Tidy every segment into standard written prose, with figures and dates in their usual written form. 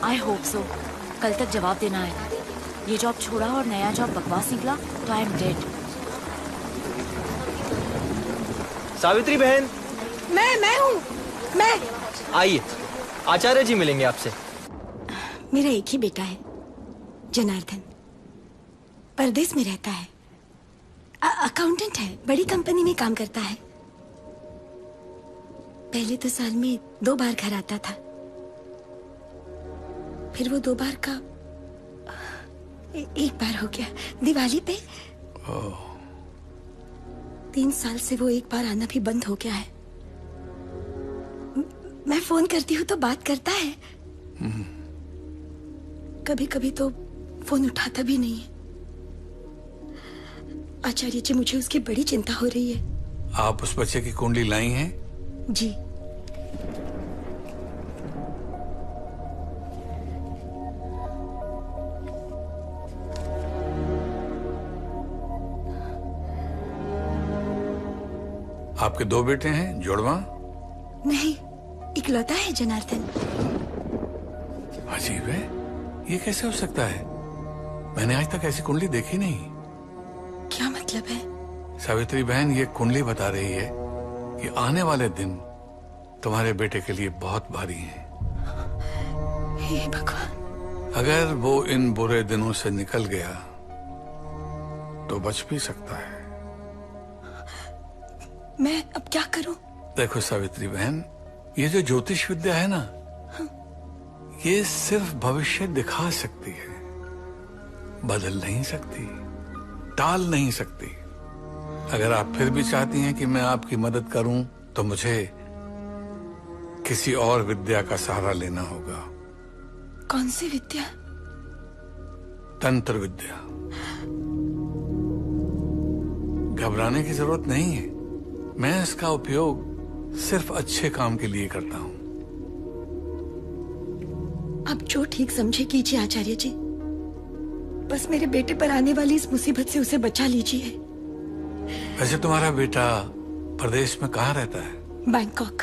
I hope so. कल तक जवाब देना है। ये जॉब छोड़ा और नया जॉब बकवास निकला तो आई एम डेड। सावित्री बहन, मैं हूँ। मैं आइए, आचार्य जी मिलेंगे आपसे। मेरा एक ही बेटा है, जनार्दन। परदेश में रहता है, अकाउंटेंट है, बड़ी कंपनी में काम करता है। पहले तो साल में 2 बार घर आता था, फिर वो 2 बार का एक बार हो गया, दिवाली पे। 3 साल से वो एक बार आना भी बंद हो गया है। मैं फोन करती हूँ तो बात करता है, कभी कभी तो फोन उठाता भी नहीं है। आचार्य जी, मुझे उसकी बड़ी चिंता हो रही है। आप उस बच्चे की कुंडली लाई हैं? जी। आपके 2 बेटे हैं, जुड़वा? नहीं, इकलौता है जनार्दन। अजीब है, ये कैसे हो सकता है? मैंने आज तक ऐसी कुंडली देखी नहीं। क्या मतलब है? सावित्री बहन, ये कुंडली बता रही है कि आने वाले दिन तुम्हारे बेटे के लिए बहुत भारी हैं। हे भगवान। अगर वो इन बुरे दिनों से निकल गया तो बच भी सकता है। मैं अब क्या करूं? देखो सावित्री बहन, ये जो ज्योतिष विद्या है ना, ये सिर्फ भविष्य दिखा सकती है, बदल नहीं सकती, टाल नहीं सकती। अगर आप फिर भी चाहती हैं कि मैं आपकी मदद करूं तो मुझे किसी और विद्या का सहारा लेना होगा। कौन सी विद्या? तंत्र विद्या। घबराने की जरूरत नहीं है, मैं इसका उपयोग सिर्फ अच्छे काम के लिए करता हूं। आप जो ठीक समझे कीजिए आचार्य जी, बस मेरे बेटे पर आने वाली इस मुसीबत से उसे बचा लीजिए। वैसे तुम्हारा बेटा प्रदेश में कहाँ रहता है? Bangkok.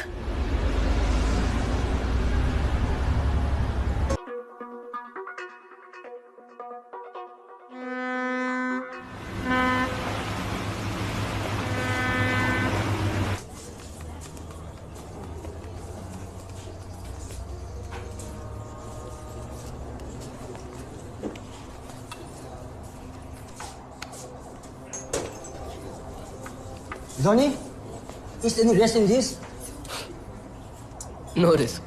Johnny, is there any risk in this? No risk.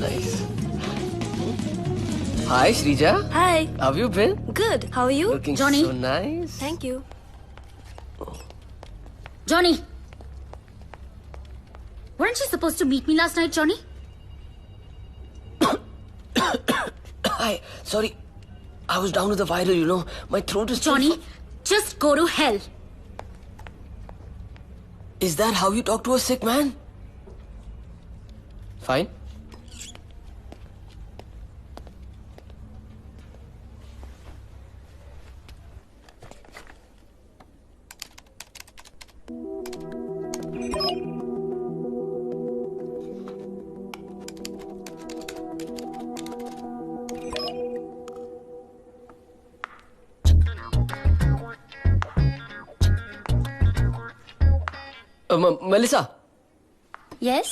Nice. Hi, Shrija. Hi. How have you been? Good. How are you? Looking Johnny. so nice. Thank you. Johnny. Weren't you supposed to meet me last night, Johnny? Hi. Sorry. I was down with the viral, you know. My throat is... Johnny, just go to hell. Is that how you talk to a sick man? Fine. Melissa, Yes?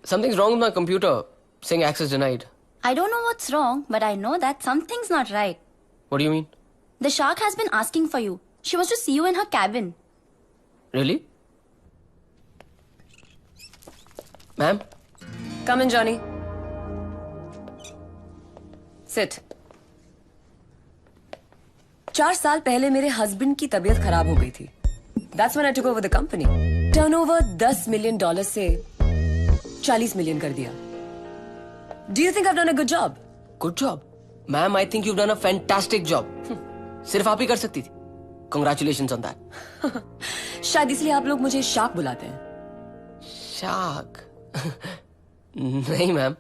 something's wrong with my computer. Saying access denied. I don't know what's wrong, but I know that something's not right. What do you mean? The shark has been asking for you. She wants to see you in her cabin. Really? Ma'am? Come in, Johnny. Sit. 4 साल पहले मेरे husband की तबीयत खराब हो गई थी। That's when I took over the company. Turnover $10 million से $40 million कर दिया. Do you think I've done a good job? Good job. Ma'am, I think you've done a fantastic job. सिर्फ आप ही कर सकती थी. Congratulations on that. शायद इसलिए आप लोग मुझे शार्क बुलाते हैं. शार्क? नहीं मैम,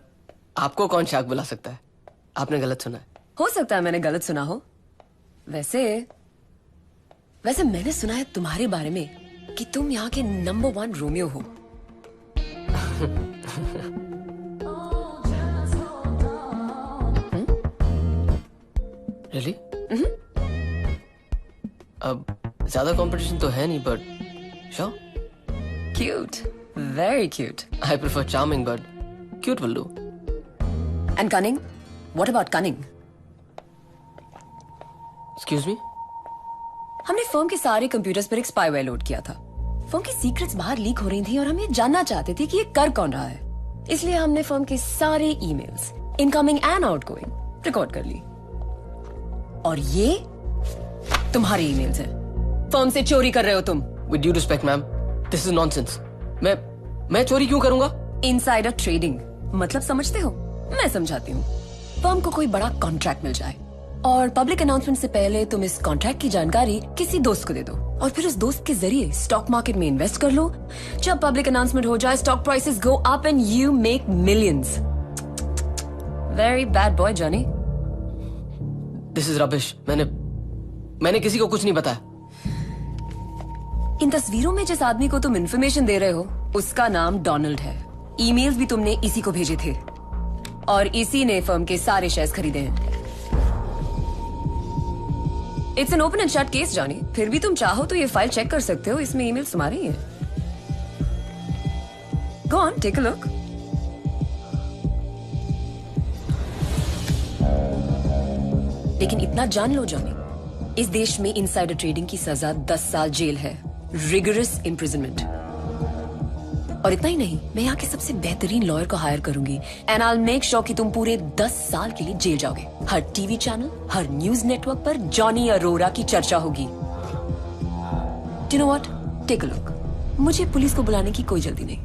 आपको कौन शार्क बुला सकता है? आपने गलत सुना है. हो सकता है मैंने गलत सुना हो. वैसे मैंने सुना है तुम्हारे बारे में कि तुम यहाँ के नंबर 1 रोमियो हो. Really? अब ज्यादा कंपटीशन तो है नहीं, but sure. Cute. Very cute. I prefer charming, but cute will do. And cunning? What about cunning? Excuse me? हमने फर्म के सारे कंप्यूटर्स पर एक स्पाईवेयर लोड किया था. फर्म की सीक्रेट्स बाहर लीक हो रही थी और हम ये जानना चाहते थे कि ये कर कौन रहा है. इसलिए हमने फर्म के सारे emails, incoming and outgoing, record कर ली. और ये तुम्हारे ईमेल्स हैं. फर्म से चोरी कर रहे हो तुम. With due respect, ma'am, this is nonsense. मैं चोरी क्यों करूंगा? इनसाइडर ट्रेडिंग मतलब समझते हो? मैं समझाती हूँ. फर्म को कोई बड़ा कॉन्ट्रैक्ट मिल जाए और पब्लिक अनाउंसमेंट से पहले तुम इस कॉन्ट्रैक्ट की जानकारी किसी दोस्त को दे दो और फिर उस दोस्त के जरिए स्टॉक मार्केट में इन्वेस्ट कर लो. जब पब्लिक अनाउंसमेंट हो जाए, stock prices go up and you make millions. Very bad boy Johnny. This is rubbish. मैंने किसी को कुछ नहीं बताया. इन तस्वीरों में जिस आदमी को तुम इन्फॉर्मेशन दे रहे हो उसका नाम डोनाल्ड है. ईमेल्स भी तुमने इसी को भेजे थे और इसी ने फर्म के सारे शेयर्स खरीदे हैं. It's an open and shut case Johnny. फिर भी तुम चाहो तो ये फाइल चेक कर सकते हो. इसमें ईमेल्स तुम्हारे ही हैं. Go on, take a look. लेकिन इतना जान लो जॉनी, इस देश में इनसाइडर ट्रेडिंग की सजा 10 साल जेल है. Rigorous imprisonment. और इतना ही नहीं, मैं यहाँ के सबसे बेहतरीन लॉयर को हायर करूंगी and I will make sure कि तुम पूरे 10 साल के लिए जेल जाओगे. हर टीवी चैनल, हर न्यूज नेटवर्क पर जॉनी अरोरा की चर्चा होगी. Do know what? Take a look. मुझे पुलिस को बुलाने की कोई जल्दी नहीं.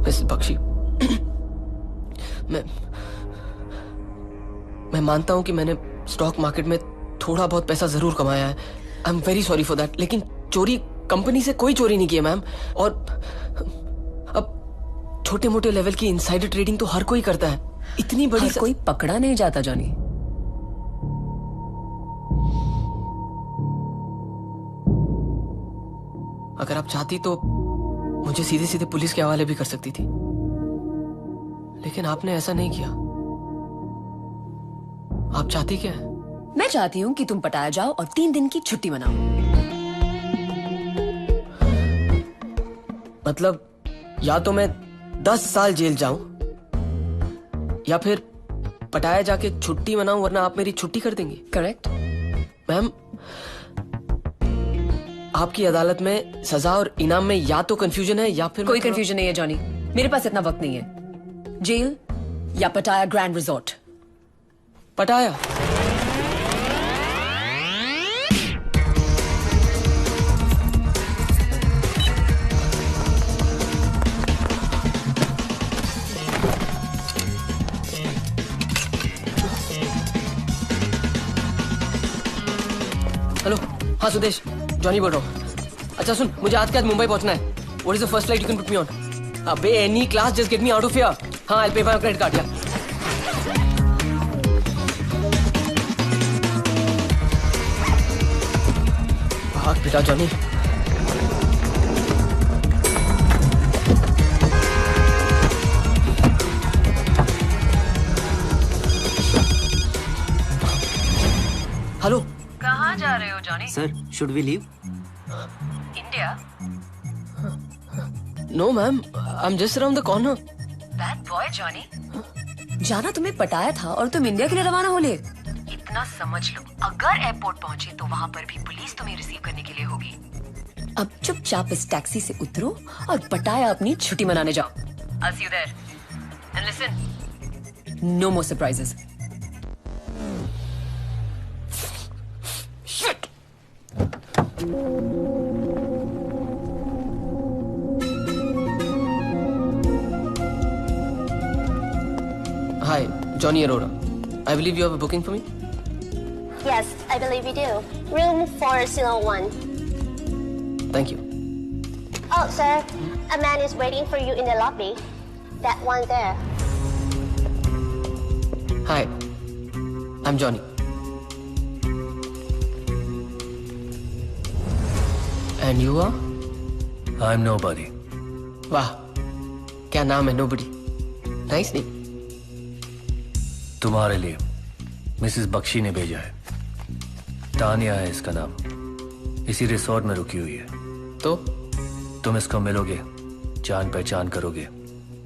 मिसेस बख्शी, मैं मानता हूं कि मैंने स्टॉक मार्केट में थोड़ा बहुत पैसा जरूर कमाया है. I am very sorry for that. लेकिन चोरी कंपनी से कोई चोरी नहीं की है मैम. और अब छोटे मोटे लेवल की इनसाइडर ट्रेडिंग तो हर कोई करता है. इतनी बड़ी कोई पकड़ा नहीं जाता जॉनी. अगर आप चाहती तो मुझे सीधे सीधे पुलिस के हवाले भी कर सकती थी, लेकिन आपने ऐसा नहीं किया. आप चाहती क्या है? मैं चाहती हूँ कि तुम पटाया जाओ और 3 दिन की छुट्टी मनाओ. मतलब या तो मैं 10 साल जेल जाऊं या फिर पटाया जाके छुट्टी मनाऊं, वरना आप मेरी छुट्टी कर देंगी. करेक्ट. मैम, आपकी अदालत में सजा और इनाम में या तो कंफ्यूजन है या फिर कोई कंफ्यूजन नहीं है जॉनी. मेरे पास इतना वक्त नहीं है. जेल या पटाया ग्रैंड रिजॉर्ट. पटाया. हेलो, हाँ सुदेश, जॉनी बोल रहा हूँ. अच्छा सुन, मुझे आज के आज मुंबई पहुंचना है. What is the first flight you can put me on? अबे any class, just get me out of here. हाँ, आई पे बाय क्रेडिट कार्ड. या भाग बेटा जॉनी. हेलो, कहाँ जा रहे हो Johnny? Sir, should we leave? India. No ma'am, I am just around the corner. Bad boy Johnny. जाना तुम्हें पटाया था और तुम इंडिया के लिए रवाना हो ले. इतना समझ लो, अगर एयरपोर्ट पहुंचे तो वहाँ पर भी पुलिस तुम्हें रिसीव करने के लिए होगी. अब चुपचाप इस टैक्सी से उतरो और पटाया अपनी छुट्टी मनाने जाओ. I'll see you there. And listen, no more surprises. Shit! Hi, Johnny Arora. I believe you have a booking for me? Yes, I believe you do. Room 401. Thank you. Oh, sir, a man is waiting for you in the lobby. That one there. Hi, I'm Johnny. And you are? I'm nobody. वाह, क्या नाम है nobody? Nice name. तुम्हारे लिए Mrs Bakshi ने भेजा है. तानिया है इसका नाम. इसी रिसोर्ट में रुकी हुई है. तो तुम इसको मिलोगे, जान पहचान करोगे.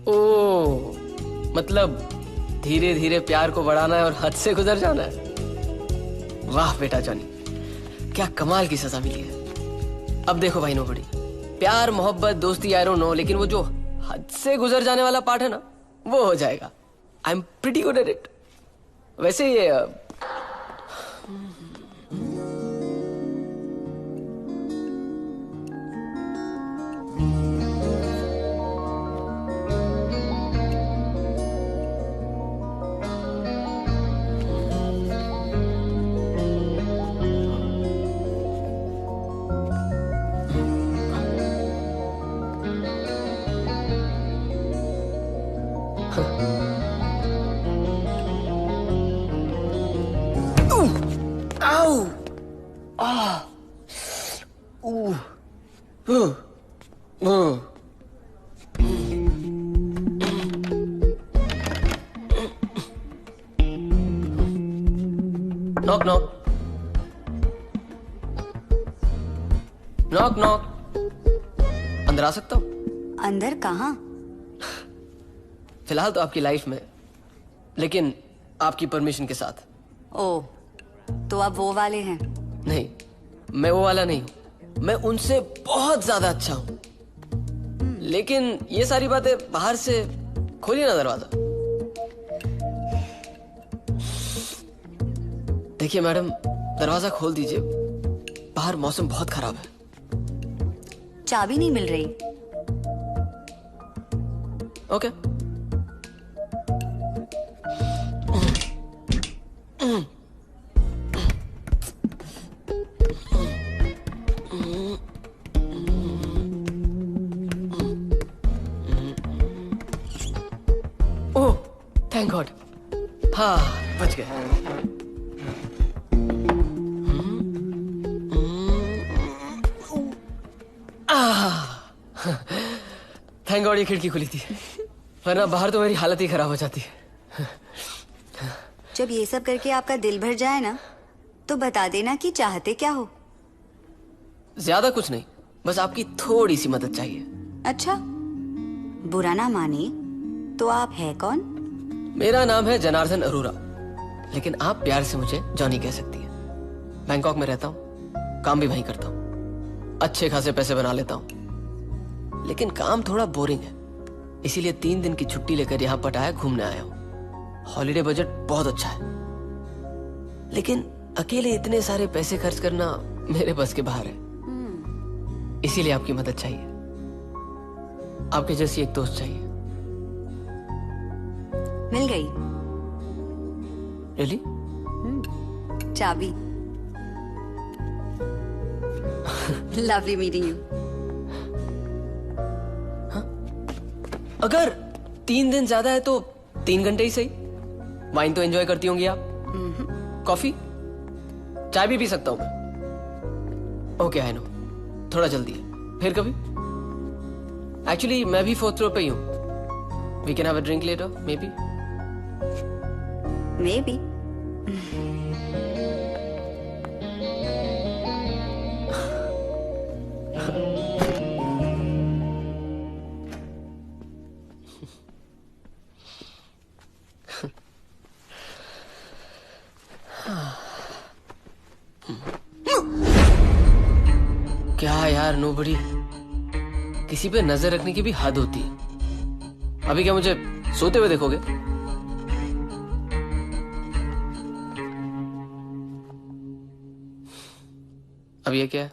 ओ, मतलब धीरे धीरे प्यार को बढ़ाना है और हद से गुजर जाना है. वाह बेटा जॉनी, क्या कमाल की सजा मिली है. अब देखो भाई नोबडी, प्यार मोहब्बत दोस्ती आई डोंट नो, लेकिन वो जो हद से गुजर जाने वाला पार्ट है ना, वो हो जाएगा. I am pretty good at it. वैसे ये नॉक नॉक नॉक नॉक. अंदर आ सकता हूँ? अंदर कहाँ? फिलहाल तो आपकी लाइफ में, लेकिन आपकी परमिशन के साथ. ओ, तो आप वो वाले हैं? नहीं, मैं वो वाला नहीं हूं. मैं उनसे बहुत ज्यादा अच्छा हूं. लेकिन ये सारी बातें बाहर से. खोलिए ना दरवाजा. देखिए मैडम, दरवाजा खोल दीजिए. बाहर मौसम बहुत खराब है. चाबी नहीं मिल रही. ओके. ओह, थैंक गॉड. हाँ, बच गए. थैंक गॉड ये खिड़की खुली थी, वरना बाहर तो मेरी हालत ही खराब हो जाती है. जब ये सब करके आपका दिल भर जाए ना, तो बता देना कि चाहते क्या हो. ज्यादा कुछ नहीं, बस आपकी थोड़ी सी मदद चाहिए. अच्छा, बुरा ना माने तो आप है कौन? मेरा नाम है जनार्दन अरोरा, लेकिन आप प्यार से मुझे जॉनी कह सकती हैं. बैंकॉक में रहता हूँ, काम भी वहीं करता हूँ, अच्छे खासे पैसे बना लेता हूँ. लेकिन काम थोड़ा बोरिंग है, इसीलिए 3 दिन की छुट्टी लेकर यहाँ पटाया घूमने आया हूँ. हॉलिडे बजट बहुत अच्छा है, लेकिन अकेले इतने सारे पैसे खर्च करना मेरे बस के बाहर है. इसीलिए आपकी मदद चाहिए. आपके जैसी एक दोस्त चाहिए. मिल गई. रियली? चाबी. Lovely meeting you. अगर 3 दिन ज्यादा है तो 3 घंटे ही सही. वाइन तो एंजॉय करती होंगी आप. कॉफी, चाय भी पी सकता हूं मैं. ओके आई नो, थोड़ा जल्दी है. फिर कभी? एक्चुअली मैं भी 4th फ्लोर पे ही हूं. We can have a drink later maybe. Maybe. क्या यार नोबडी, किसी पे नजर रखने की भी हद होती है. अभी क्या मुझे सोते हुए देखोगे? अब ये क्या है?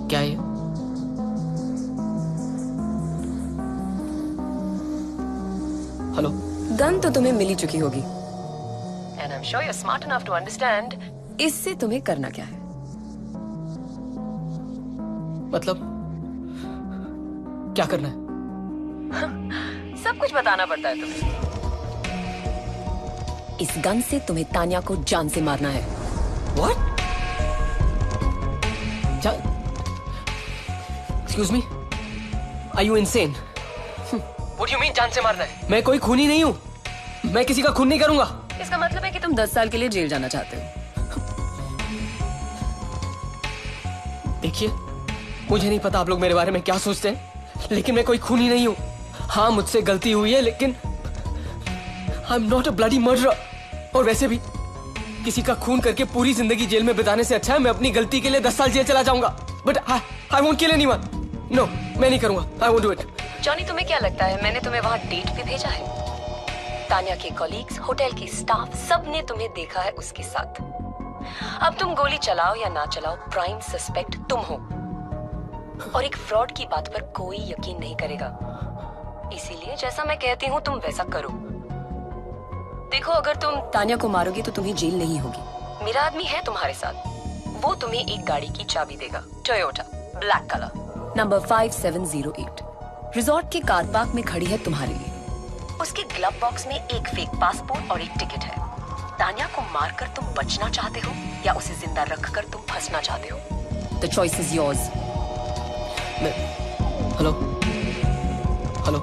क्या है ये? हेलो? गन तो तुम्हें मिल ही चुकी होगी and I am sure you are smart enough to understand इससे तुम्हें करना क्या है। मतलब क्या करना है? सब कुछ बताना पड़ता है तुम्हें। इस गन से तुम्हें तान्या को जान से मारना है। What? Excuse me? Are you insane? What do you mean जान से मारना है? मैं कोई खूनी नहीं हूँ। मैं किसी का खून नहीं करूंगा। इसका मतलब है कि तुम 10 साल के लिए जेल जाना चाहते हो। देखिए, मुझे नहीं पता आप लोग मेरे बारे में क्या सोचते हैं, लेकिन मैं कोई खूनी नहीं हूँ। हाँ, मुझसे गलती हुई है, लेकिन I am not a bloody murderer. और वैसे भी किसी का खून करके पूरी जिंदगी जेल में बिताने से अच्छा है मैं अपनी गलती के लिए 10 साल जेल चला जाऊंगा। But I won't kill anyone. No, मैं नहीं करूंगा। I won't do it. Johnny, तुम्हें क्या लगता है मैंने तुम्हें वहां डेट पे भेजा है? तान्या के कॉलीग्स, होटल के स्टाफ, सब ने तुम्हें देखा है उसके साथ। अब तुम गोली चलाओ या ना चलाओ, प्राइम सस्पेक्ट तुम हो। और एक फ्रॉड की बात पर कोई यकीन नहीं करेगा। इसीलिए जैसा मैं कहती हूँ तुम वैसा करो। देखो, अगर तुम तान्या को मारोगी तो तुम्हें जेल नहीं होगी। मेरा आदमी है तुम्हारे साथ। वो तुम्हें एक गाड़ी की चाबी देगा, Toyota black colour, number 5708। Resort के कार पार्क में खड़ी है तुम्हारे लिए। उसके ग्लव बॉक्स में एक फेक पासपोर्ट और एक टिकट है। तान्या को मारकर तुम बचना चाहते हो या उसे जिंदा रखकर तुम फंसना चाहते हो? The choice is yours. Hello? Hello?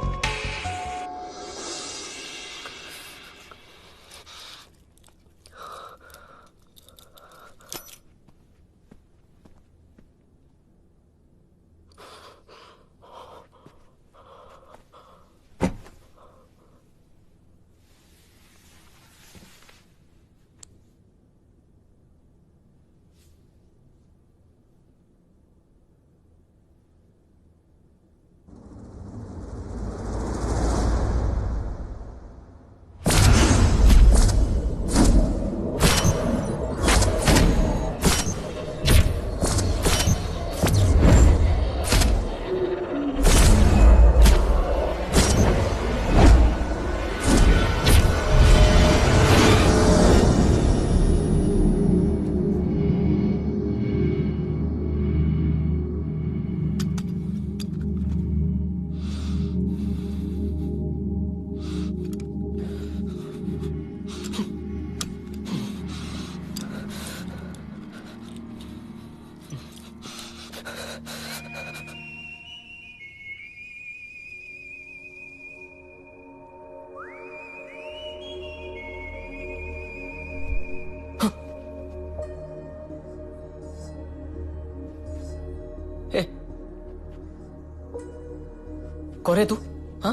कौन है तू? हाँ,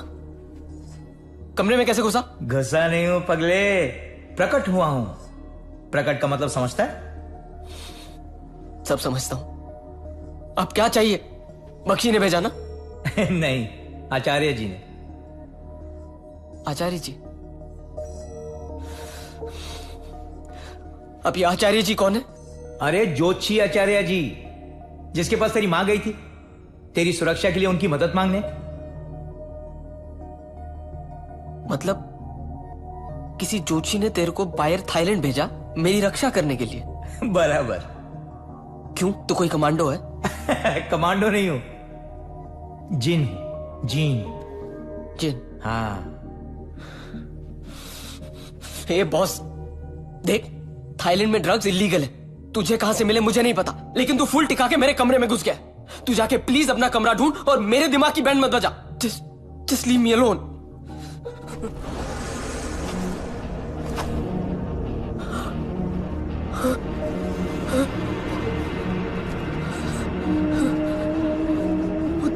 कमरे में कैसे घुसा? घुसा नहीं हूं पगले, प्रकट हुआ हूं। प्रकट का मतलब समझता है? सब समझता हूं। अब क्या चाहिए? बख्शी ने भेजा ना? नहीं, आचार्य जी ने। आचार्य जी? अब ये आचार्य जी कौन है? अरे ज्योतिषी आचार्य जी, जिसके पास तेरी मां गई थी तेरी सुरक्षा के लिए उनकी मदद मांगने। मतलब किसी ज्योतिषी ने तेरे को बाहर थाईलैंड भेजा मेरी रक्षा करने के लिए? बराबर। क्यों, तू कोई कमांडो है? कमांडो नहीं हूं, जिन। जिन? हाँ। हे बॉस, देख, थाईलैंड में ड्रग्स इलीगल है। तुझे कहां से मिले मुझे नहीं पता, लेकिन तू फुल टिका के मेरे कमरे में घुस गया। तू जाके प्लीज अपना कमरा ढूंढ और मेरे दिमाग की बैंड मत बजा। Just leave me alone. What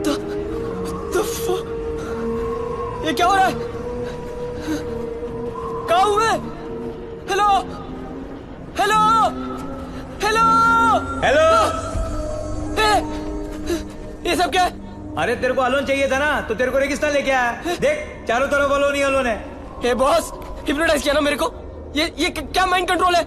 the fuck? ये क्या हो रहा है? कहाँ हूं मैं? मतलब क्या है? अरे तेरे को अलोन चाहिए था ना, तो तेरे को रेगिस्तान लेके आया। देख चारों तरफ अलोन ही अलोन है। हे बॉस, हिप्नोटाइज किया ना मेरे को। ये क्या माइंड कंट्रोल है?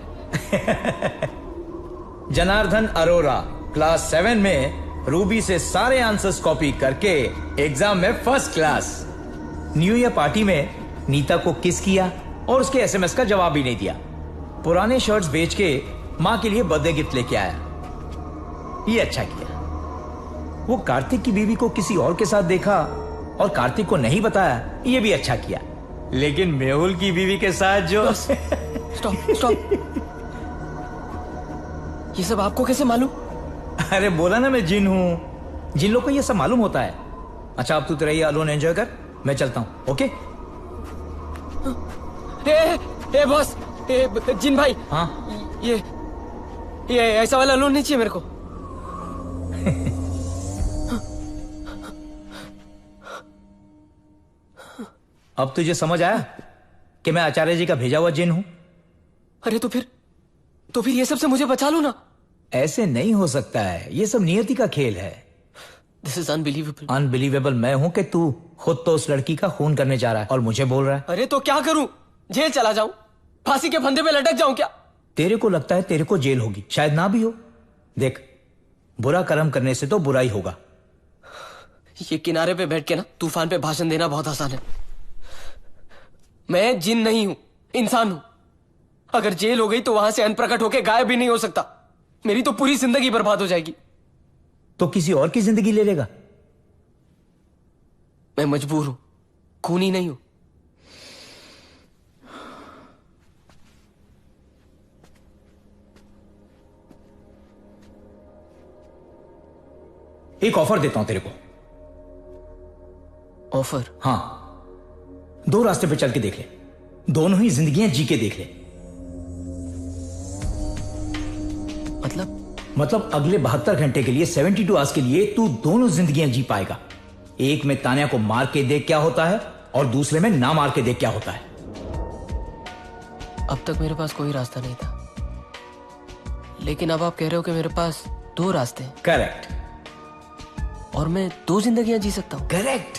जनार्दन अरोरा क्लास 7 में रूबी से सारे आंसर्स कॉपी करके एग्जाम में first class. New year party में नीता को किस किया और उसके एसएमएस का जवाब भी नहीं दिया। पुराने शर्ट्स बेच के माँ के लिए बर्थडे गिफ्ट लेके आया। ये अच्छा किया। वो कार्तिक की बीवी को किसी और के साथ देखा और कार्तिक को नहीं बताया, ये भी अच्छा किया। लेकिन मेहुल की बीवी के साथ जो स्टॉप। ये सब आपको कैसे मालूम? अरे बोला ना मैं जिन हूं, जिन लोग को ये सब मालूम होता है। अच्छा अब तू तेरा ये अलोन एंजॉय कर, मैं चलता हूं। ओके? ए बॉस, जिन भाई। हाँ ये ऐसा वाला अलोन नहीं चाहिए मेरे को। अब तुझे समझ आया कि मैं आचार्य जी का भेजा हुआ जिन हूं? अरे तो फिर ये सब से मुझे बचा लो ना। ऐसे नहीं हो सकता है, ये सब नियति का खेल है। This is unbelievable. अनबिलीवेबल मैं हूं कि तू खुद तो उस लड़की का खून करने जा रहा है और मुझे बोल रहा है। अरे तो क्या करूं? जेल चला जाऊं? फांसी के फंदे पे लटक जाऊं क्या? तेरे को लगता है तेरे को जेल होगी, शायद ना भी हो। देख, बुरा कर्म करने से तो बुरा ही होगा। ये किनारे पे बैठ के ना तूफान पे भाषण देना बहुत आसान है। मैं जिन नहीं हूं, इंसान हूं। अगर जेल हो गई तो वहां से अनप्रकट होके गायब भी नहीं हो सकता। मेरी तो पूरी जिंदगी बर्बाद हो जाएगी। तो किसी और की जिंदगी ले लेगा? मैं मजबूर हूं, खूनी नहीं हूं। एक ऑफर देता हूं तेरे को। ऑफर? हाँ, 2 रास्ते पे चल के देख ले, दोनों ही जिंदगियां जी के देख ले। मतलब अगले 72 घंटे के लिए, 72 आवर्स के लिए तू दोनों जिंदगियां जी पाएगा। एक में तान्या को मार के देख क्या होता है और दूसरे में ना मार के देख क्या होता है। अब तक मेरे पास कोई रास्ता नहीं था, लेकिन अब आप कह रहे हो कि मेरे पास 2 रास्ते हैं। करेक्ट। और मैं 2 जिंदगियां जी सकता हूं। करेक्ट।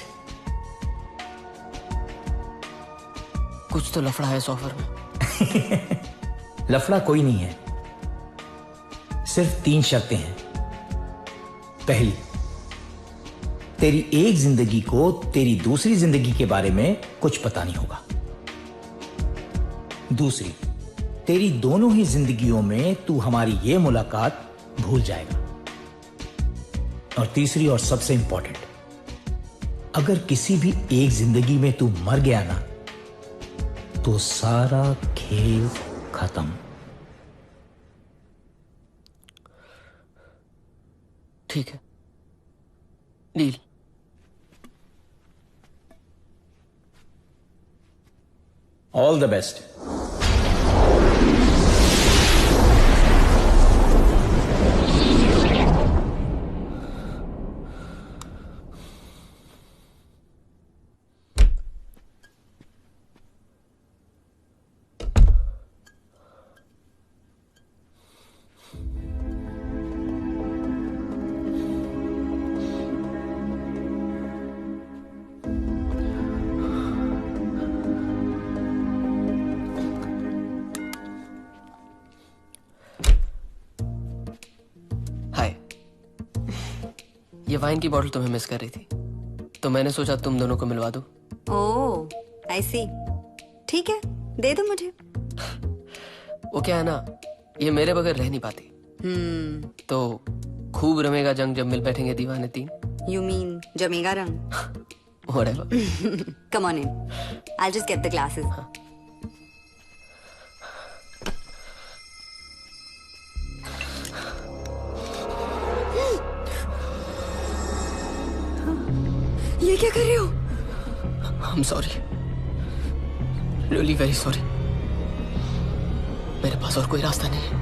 कुछ तो लफड़ा है इस ऑफर में। लफड़ा कोई नहीं है, सिर्फ 3 शर्तें हैं। पहली, तेरी एक जिंदगी को तेरी दूसरी जिंदगी के बारे में कुछ पता नहीं होगा। दूसरी, तेरी दोनों ही जिंदगियों में तू हमारी ये मुलाकात भूल जाएगा। और तीसरी और सबसे इंपॉर्टेंट, अगर किसी भी एक जिंदगी में तू मर गया ना, तो सारा खेल खत्म। ठीक है, डील। All the best. ये वाइन की बोतल तुम्हें मिस कर रही थी, तो मैंने सोचा तुम दोनों को मिलवा दूं। ओह आई सी, ठीक है, दे दो मुझे। वो क्या है ना, ये मेरे बगैर रह नहीं पाती। तो खूब रमेगा जंग जब मिल बैठेंगे दीवाने 3। यू मीन जमेगा रंग? Whatever. Come on in. I'll just get the glasses. ये क्या कर रहे हो? I'm sorry. Really very sorry. मेरे पास और कोई रास्ता नहीं है।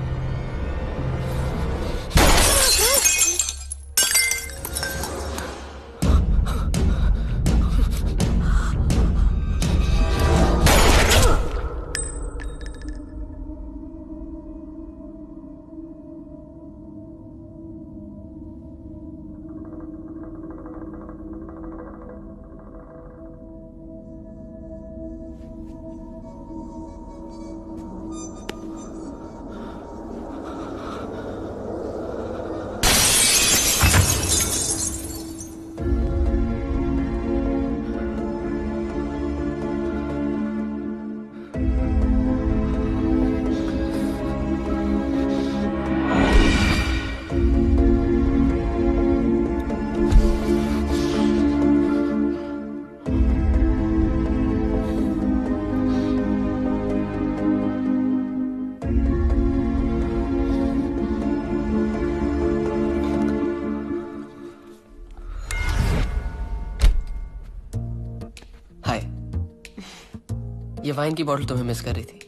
ये वाइन की बॉटल तुम्हें मिस कर रही थी,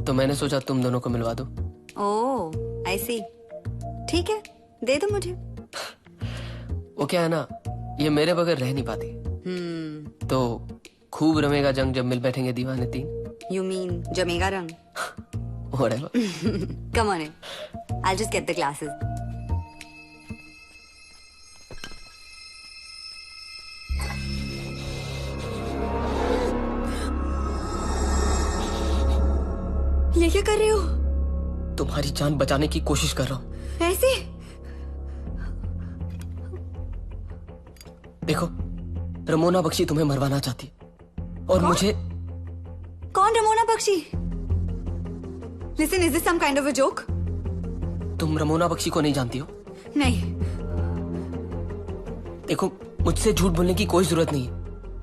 तो मैंने सोचा तुम दोनों को मिलवा दो। ओह आई सी, ठीक है दे दो मुझे। वो क्या है ना, ये मेरे बगैर रह नहीं पाती। तो खूब रमेगा जंग जब मिल बैठेंगे दीवाने तीन। यू मीन जमेगा रंग? Whatever. Come on in. I'll just get the glasses. ये क्या कर रहे हो? तुम्हारी जान बचाने की कोशिश कर रहा हूँ। ऐसे? देखो, रमोना बख्शी तुम्हें मरवाना चाहती है और मुझे। कौन Ramona Bakshi? Listen, is this some kind of a joke? तुम रमोना बख्शी को नहीं जानती हो? नहीं। देखो, मुझसे झूठ बोलने की कोई जरूरत नहीं है।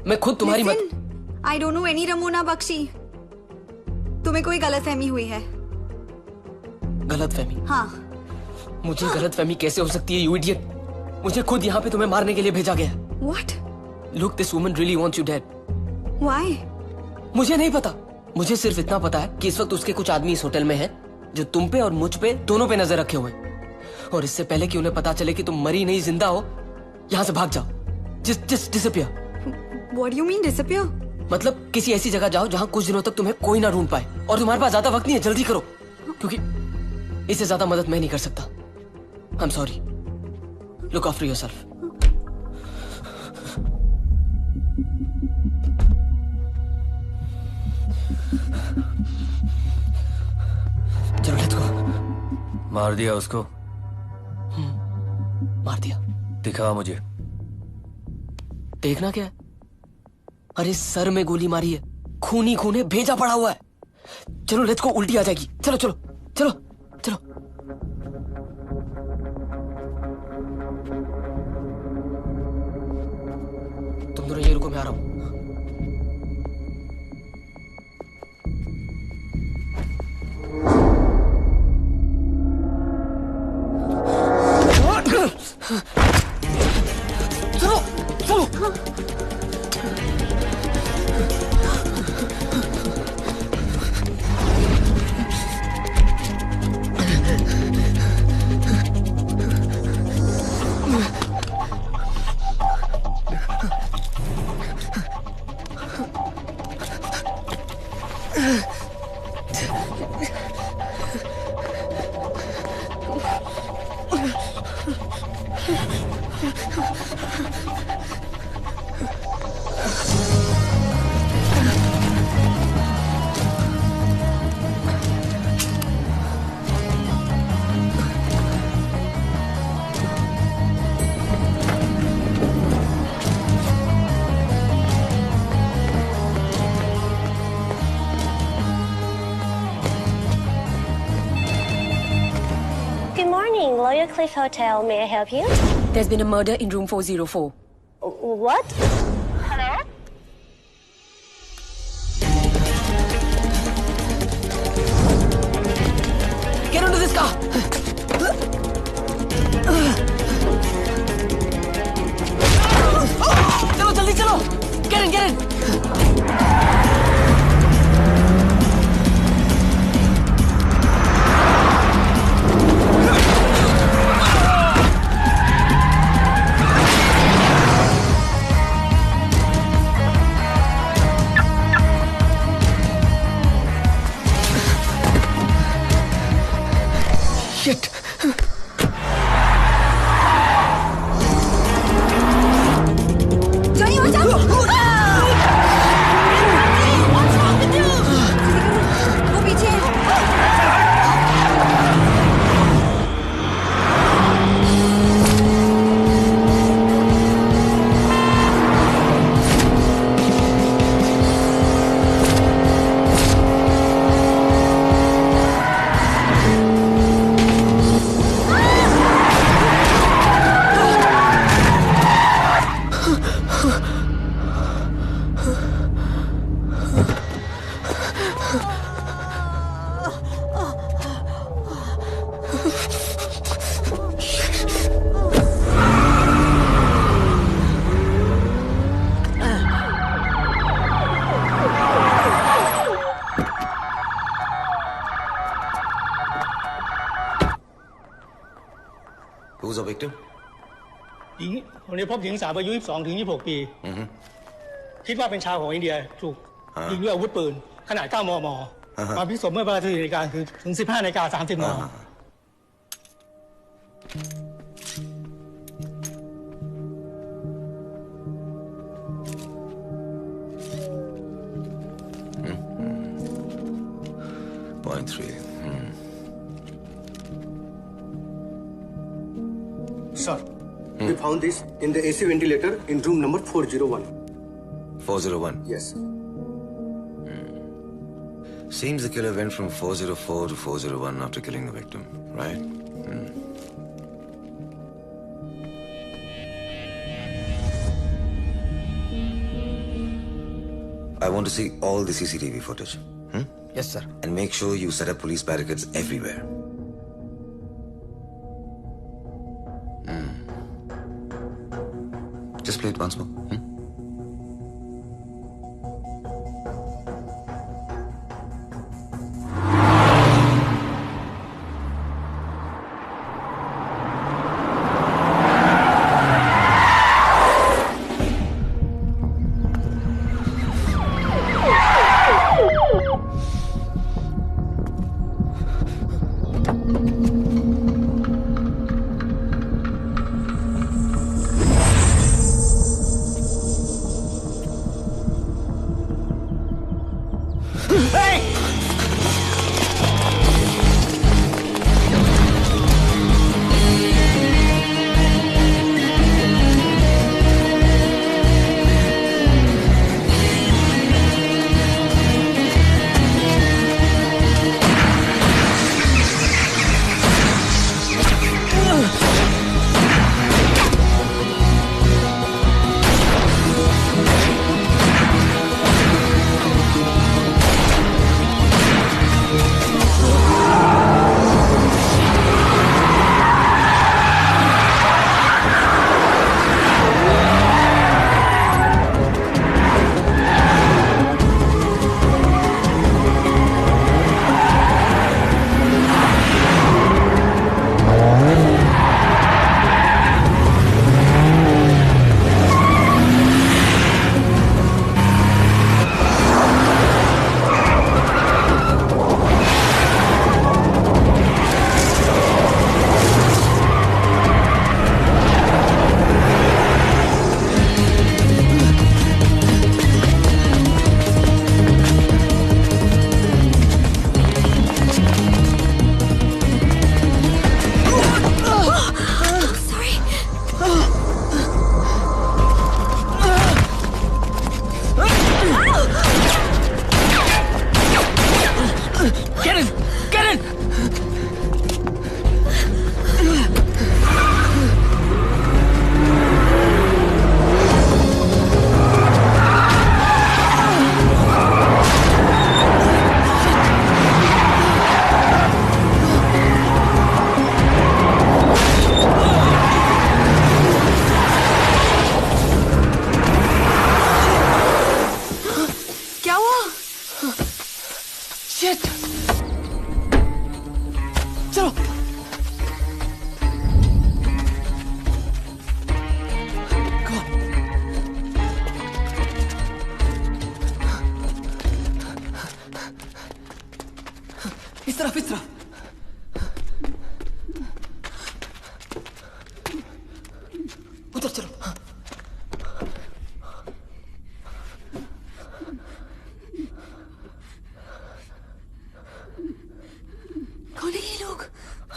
मैं खुद तुम्हारी I don't know any Ramona Bakshi. तुम्हें कोई गलतफहमी हुई है। गलतफहमी? हाँ। मुझे गलतफहमी कैसे हो सकती है, you idiot? मुझे खुद यहाँ पे तुम्हें मारने के लिए भेजा गया। What? Look, this woman really wants you dead. Why? मुझे नहीं पता। मुझे सिर्फ इतना पता है कि इस वक्त उसके कुछ आदमी इस होटल में हैं जो तुम पे और मुझ पे दोनों पे नजर रखे हुए हैं। और इससे पहले कि उन्हें पता चले कि तुम मरी नहीं जिंदा हो, यहाँ से भाग जाओ। Just disappear. What do you mean disappear? मतलब किसी ऐसी जगह जाओ जहाँ कुछ दिनों तक तुम्हें कोई ना ढूंढ पाए। और तुम्हारे पास ज्यादा वक्त नहीं है, जल्दी करो, क्योंकि इससे ज्यादा मदद मैं नहीं कर सकता। I'm sorry. Look after yourself. चलो लेट्स गो। मार दिया उसको? मार दिया। दिखा मुझे। देखना क्या है? अरे सर में गोली मारी है, खून ही खून है, भेजा पड़ा हुआ है। चलो लेट्स गो, उल्टी आ जाएगी। चलो चलो चलो चलो। तुम दोनों ये रुको, मैं आ रहा हूं। चलो चलो। Royal Cliff Hotel. May I help you? There's been a murder in room 404. What? Hello? Get into this car! चलो जल्दी चलो! Get in, get in! Shit! Johnny, watch out! What's wrong with you? वो पीछे है। Who's the victim? คนนี้พบหญิงสาวอายุ22 ถึง 26 ปีคิดว่าเป็นชาวของอินเดียถูกยิงด้วยอาวุธปืนขนาด 9 มม. มาพิสูจน์เมื่อเวลา14 นาฬิกาถึง 15 นาฬิกา 30 น. Point 3. Sir, we found this in the AC ventilator in room number 401. 401? Yes. Seems the killer went from 404 to 401 after killing the victim, right? I want to see all the CCTV footage. Yes, sir. And make sure you set up police barricades everywhere. Just play it once more.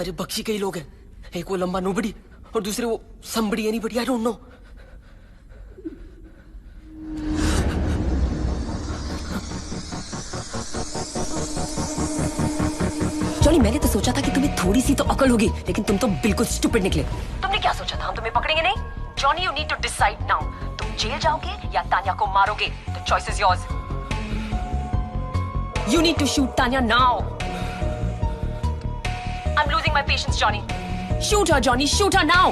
अरे बख्शी कई लोग हैं, एक वो लंबा nobody और दूसरे वो somebody anybody, I don't know. Johnny, मैंने तो सोचा था कि तुम्हें थोड़ी सी तो अकल होगी, लेकिन तुम तो बिल्कुल स्टूपिड निकले। तुमने क्या सोचा था हम तुम्हें पकड़ेंगे नहीं? Johnny, you need to decide now. तुम जेल जाओगे या तान्या को मारोगे? The choice is yours. You need to shoot Tanya now. I'm losing my patience, Johnny. Shoot her, Johnny. Shoot her now.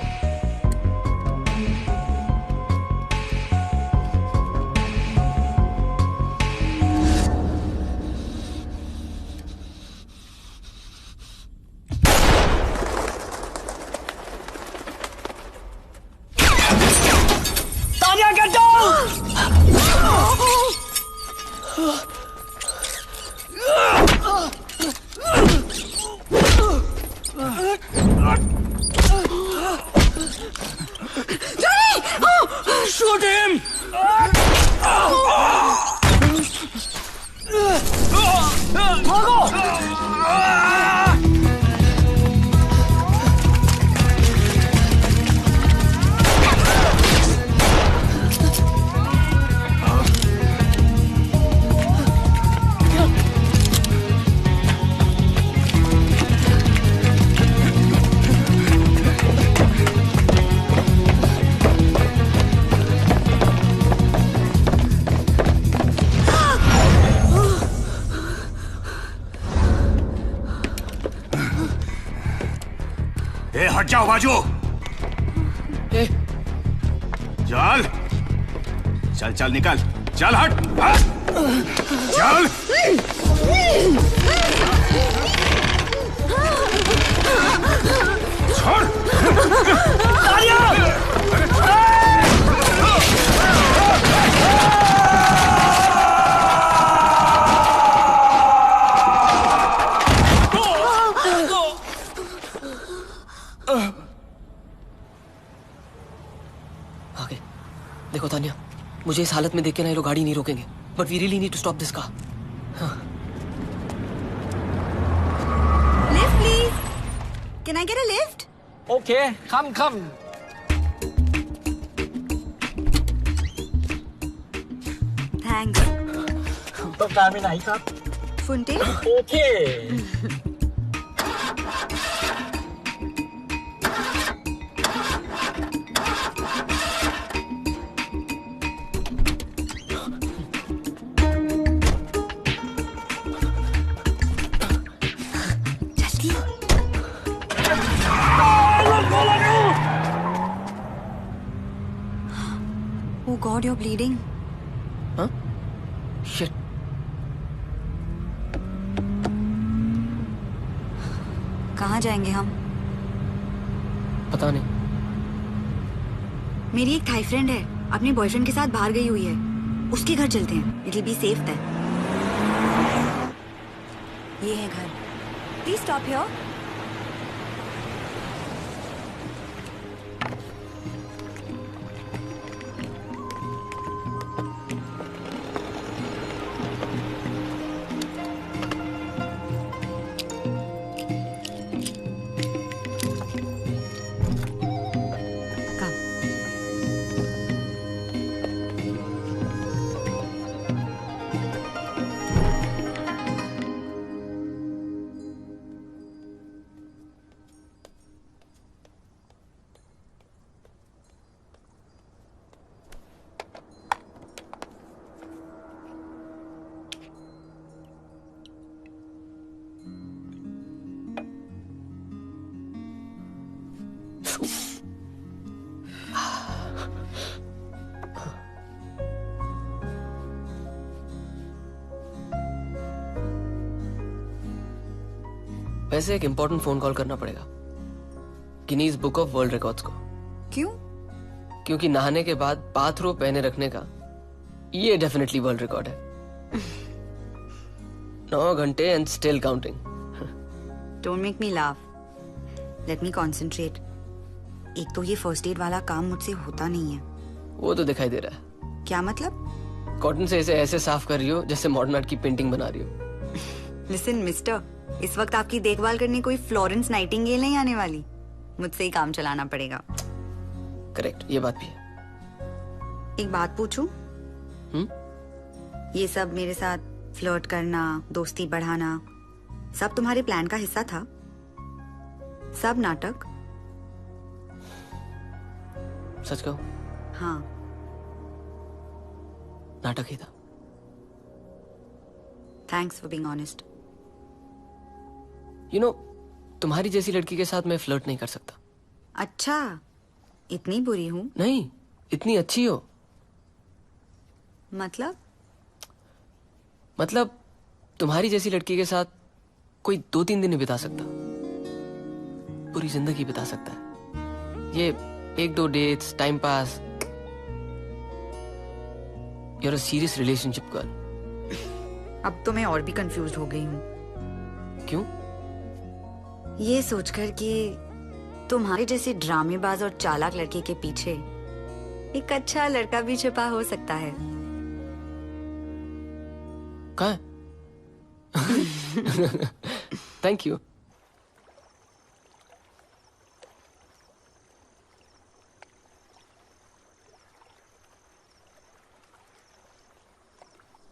ए हट जाओ बाजू। चल चल चल निकल, चल हट हट चल। छोड़ आगे देखो तानिया, मुझे इस हालत में देख के ना ये लोग गाड़ी नहीं रोकेंगे, but we really need to stop this car. Lift, please. Can I get a lift? Okay, come. Thanks. ต้องการไปไหนครับ Funte? โอเค Oh God, you're bleeding. Huh? Shit. कहाँ जाएंगे हम? पता नहीं। मेरी एक थाई फ्रेंड है, अपने बॉयफ्रेंड के साथ बाहर गई हुई है। उसके घर चलते हैं। It'll be safe there. ये है घर। Please stop here. वैसे एक इंपॉर्टेंट फोन कॉल करना पड़ेगा Guinness book of world records को। क्यों? क्योंकि नहाने के बाद बाथरोब पहने रखने का ये डेफिनेटली वर्ल्ड रिकॉर्ड है। 9 घंटे and still counting. Don't make me laugh. Let me concentrate. एक तो ये फर्स्ट एड वाला काम मुझसे होता नहीं है। वो तो दिखाई दे रहा है। क्या मतलब? कॉटन से इसे ऐसे साफ कर रही हो जैसे मॉडर्न आर्ट की पेंटिंग बना रही हो। Listen, मिस्टर, इस वक्त आपकी देखभाल करने कोई फ्लोरेंस नाइटिंगेल नहीं आने वाली। मुझसे ही काम चलाना पड़ेगा। करेक्ट, ये बात भी है। एक बात पूछूं? ये सब मेरे साथ फ्लर्ट करना, दोस्ती बढ़ाना, सब तुम्हारे प्लान का हिस्सा था? सब नाटक? सच कहो? हाँ। नाटक ही था। Thanks for being honest. You know, तुम्हारी जैसी लड़की के साथ मैं फ्लर्ट नहीं कर सकता। अच्छा, इतनी बुरी हूँ? नहीं, इतनी अच्छी हो। मतलब तुम्हारी जैसी लड़की के साथ कोई 2-3 दिन नहीं बिता सकता, पूरी जिंदगी बिता सकता है। ये 1-2 dates, time pass. You're a serious relationship girl. अब तो मैं और भी कंफ्यूज हो गई हूँ। क्यों? ये सोचकर कि तुम्हारे जैसे ड्रामेबाज और चालाक लड़के के पीछे एक अच्छा लड़का भी छुपा हो सकता है। कहाँ? Thank you.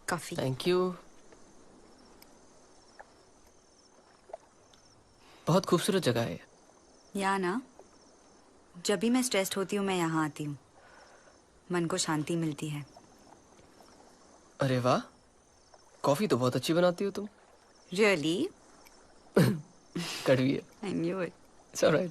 Coffee. Thank you. बहुत खूबसूरत जगह है। या ना, जब भी मैं स्ट्रेस्ड होती हूँ मैं यहाँ आती हूँ, मन को शांति मिलती है। अरे वाह, कॉफी तो बहुत अच्छी बनाती हो तुम। Really? कड़वी है। I knew it. It's all right.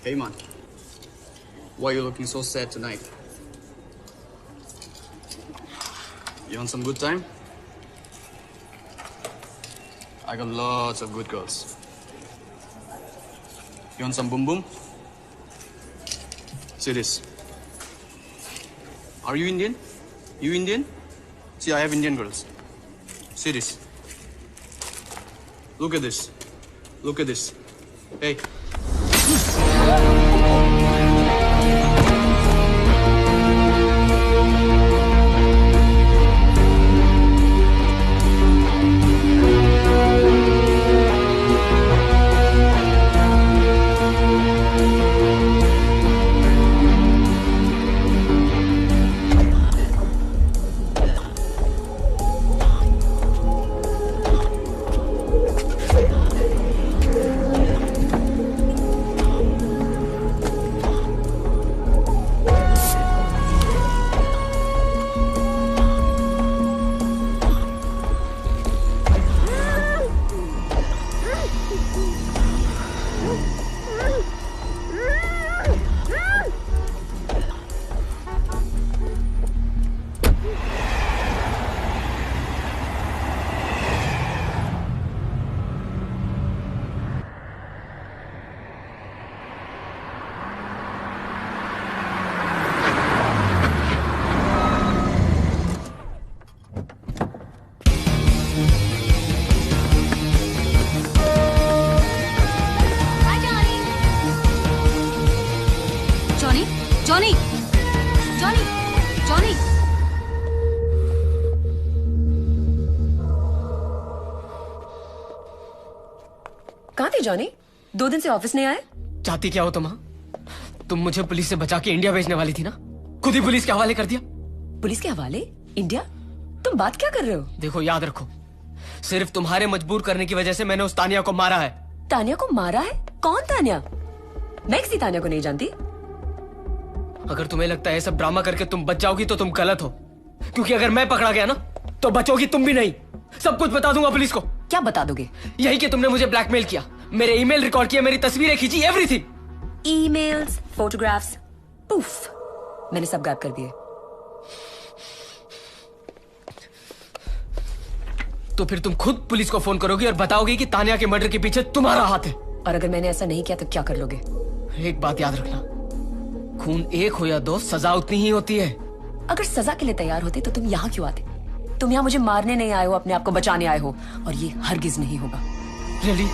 Hey man, why are you looking so sad tonight? You want some good time? I got lots of good girls. You want some boom boom? See this. Are you Indian? You Indian? See, I have Indian girls. See this. Look at this. Look at this. Hey. Johnny Johnny Johnny कहाँ थे Johnny? 2 दिन से office नहीं आए? चाहती क्या हो तुम? तुम मुझे पुलिस से बचा के इंडिया भेजने वाली थी ना, खुद ही पुलिस के हवाले कर दिया। पुलिस के हवाले? इंडिया? तुम बात क्या कर रहे हो? देखो याद रखो, सिर्फ तुम्हारे मजबूर करने की वजह से मैंने उस तानिया को मारा है। तानिया को मारा है? कौन तानिया? मैं किसी तानिया को नहीं जानती। अगर तुम्हें लगता है सब ड्रामा करके तुम बच जाओगी तो तुम गलत हो, क्योंकि अगर मैं पकड़ा गया ना तो बचोगी तुम भी नहीं। सब कुछ बता दूंगा पुलिस को। क्या बता दोगे? यही कि तुमने मुझे ब्लैकमेल किया, मेरे ईमेल रिकॉर्ड किया, मेरी तस्वीरें खींची, एवरीथिंग। ईमेल्स, फोटोग्राफ्स, पुफ, मैंने सब गायब कर दिए। तो फिर तुम खुद पुलिस को फोन करोगी और बताओगी कि तानिया के मर्डर के पीछे तुम्हारा हाथ है। और अगर मैंने ऐसा नहीं किया तो क्या कर लोगे? एक बात याद रखना, खून एक हो या 2, सजा उतनी ही होती है। अगर सजा के लिए तैयार होते तो तुम यहाँ क्यों आते? तुम यहाँ मुझे मारने नहीं आए हो, अपने आप को बचाने आए हो, और ये हरगिज नहीं होगा। Really?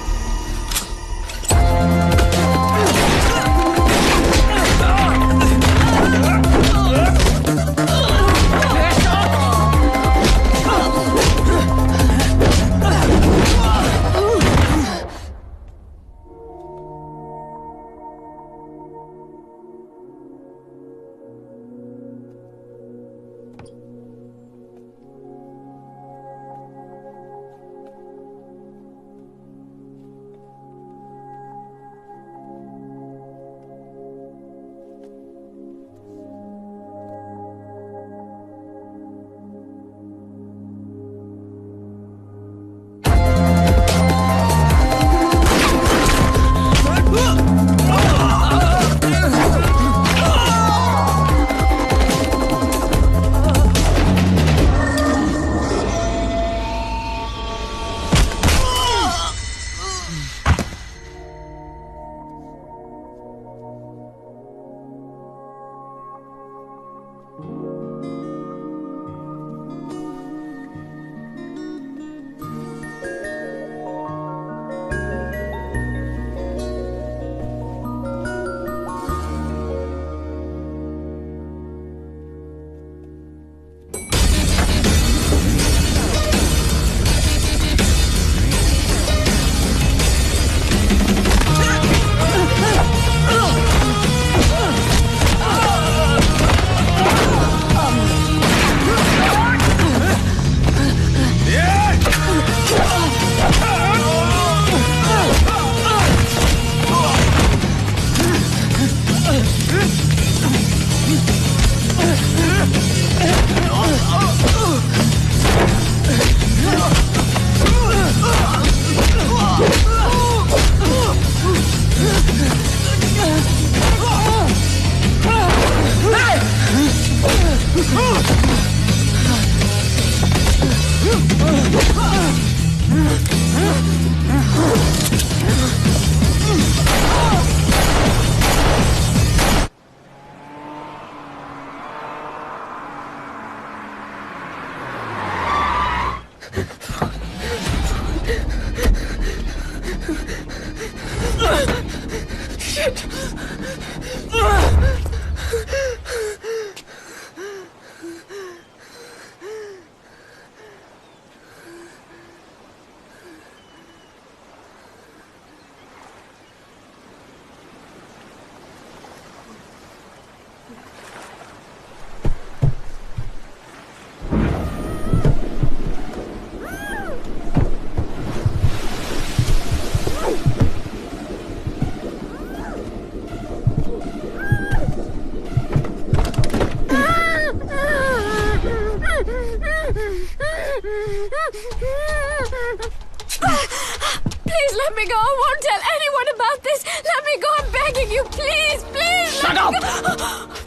Please let me go. I won't tell anyone about this. Let me go. I'm begging you. Please, please. Shut up!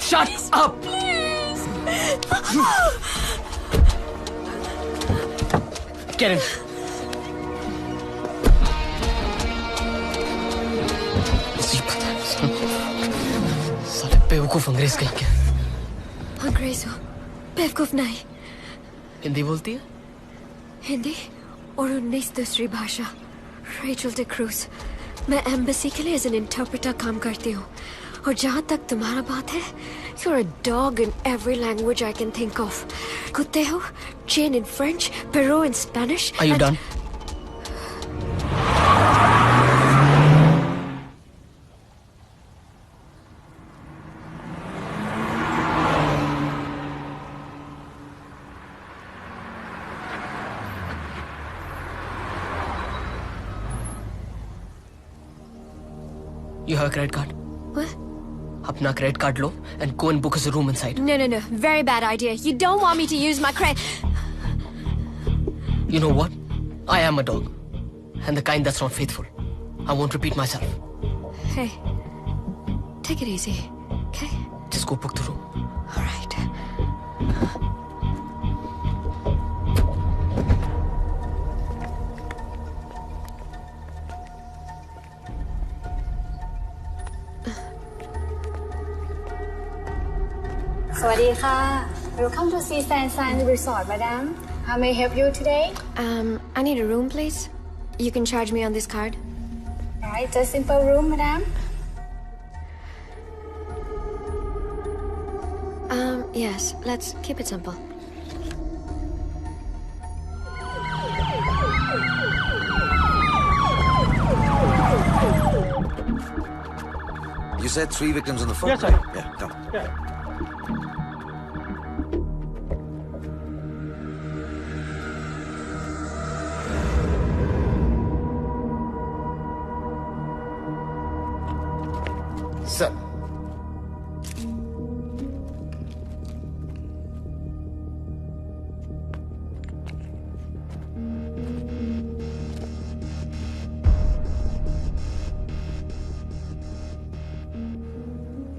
Shut up! Please. Get in. साले बेवकूफ अंग्रेज कहीं के। अंग्रेज हो, बेवकूफ नहीं। हिंदी बोलती है? हिंदी और 19 दूसरी भाषा। Rachel day cruise. मैं एम्बेसी के लिए एज एन इंटरप्रेटर काम करती हूँ। और जहाँ तक तुम्हारा बात है, you're a dog in every language I can think of. कुत्ते हो, Jane in French, Perrault in Spanish. Are you done? You have a credit card? What? अपना credit card low and go and book us a room inside. No, no, no. Very bad idea. You don't want me to use my credit. You know what? I am a dog. And the kind that's not faithful. I won't repeat myself. Hey, take it easy, okay? Just go book the room. All right. Welcome to Sea Sand Resort, madam. How may I help you today? I need a room, please. You can charge me on this card. Alright, just simple room, madam. Yes, let's keep it simple. You said 3 victims on the phone? Yes, sir. Yeah, come. Yeah. Sir.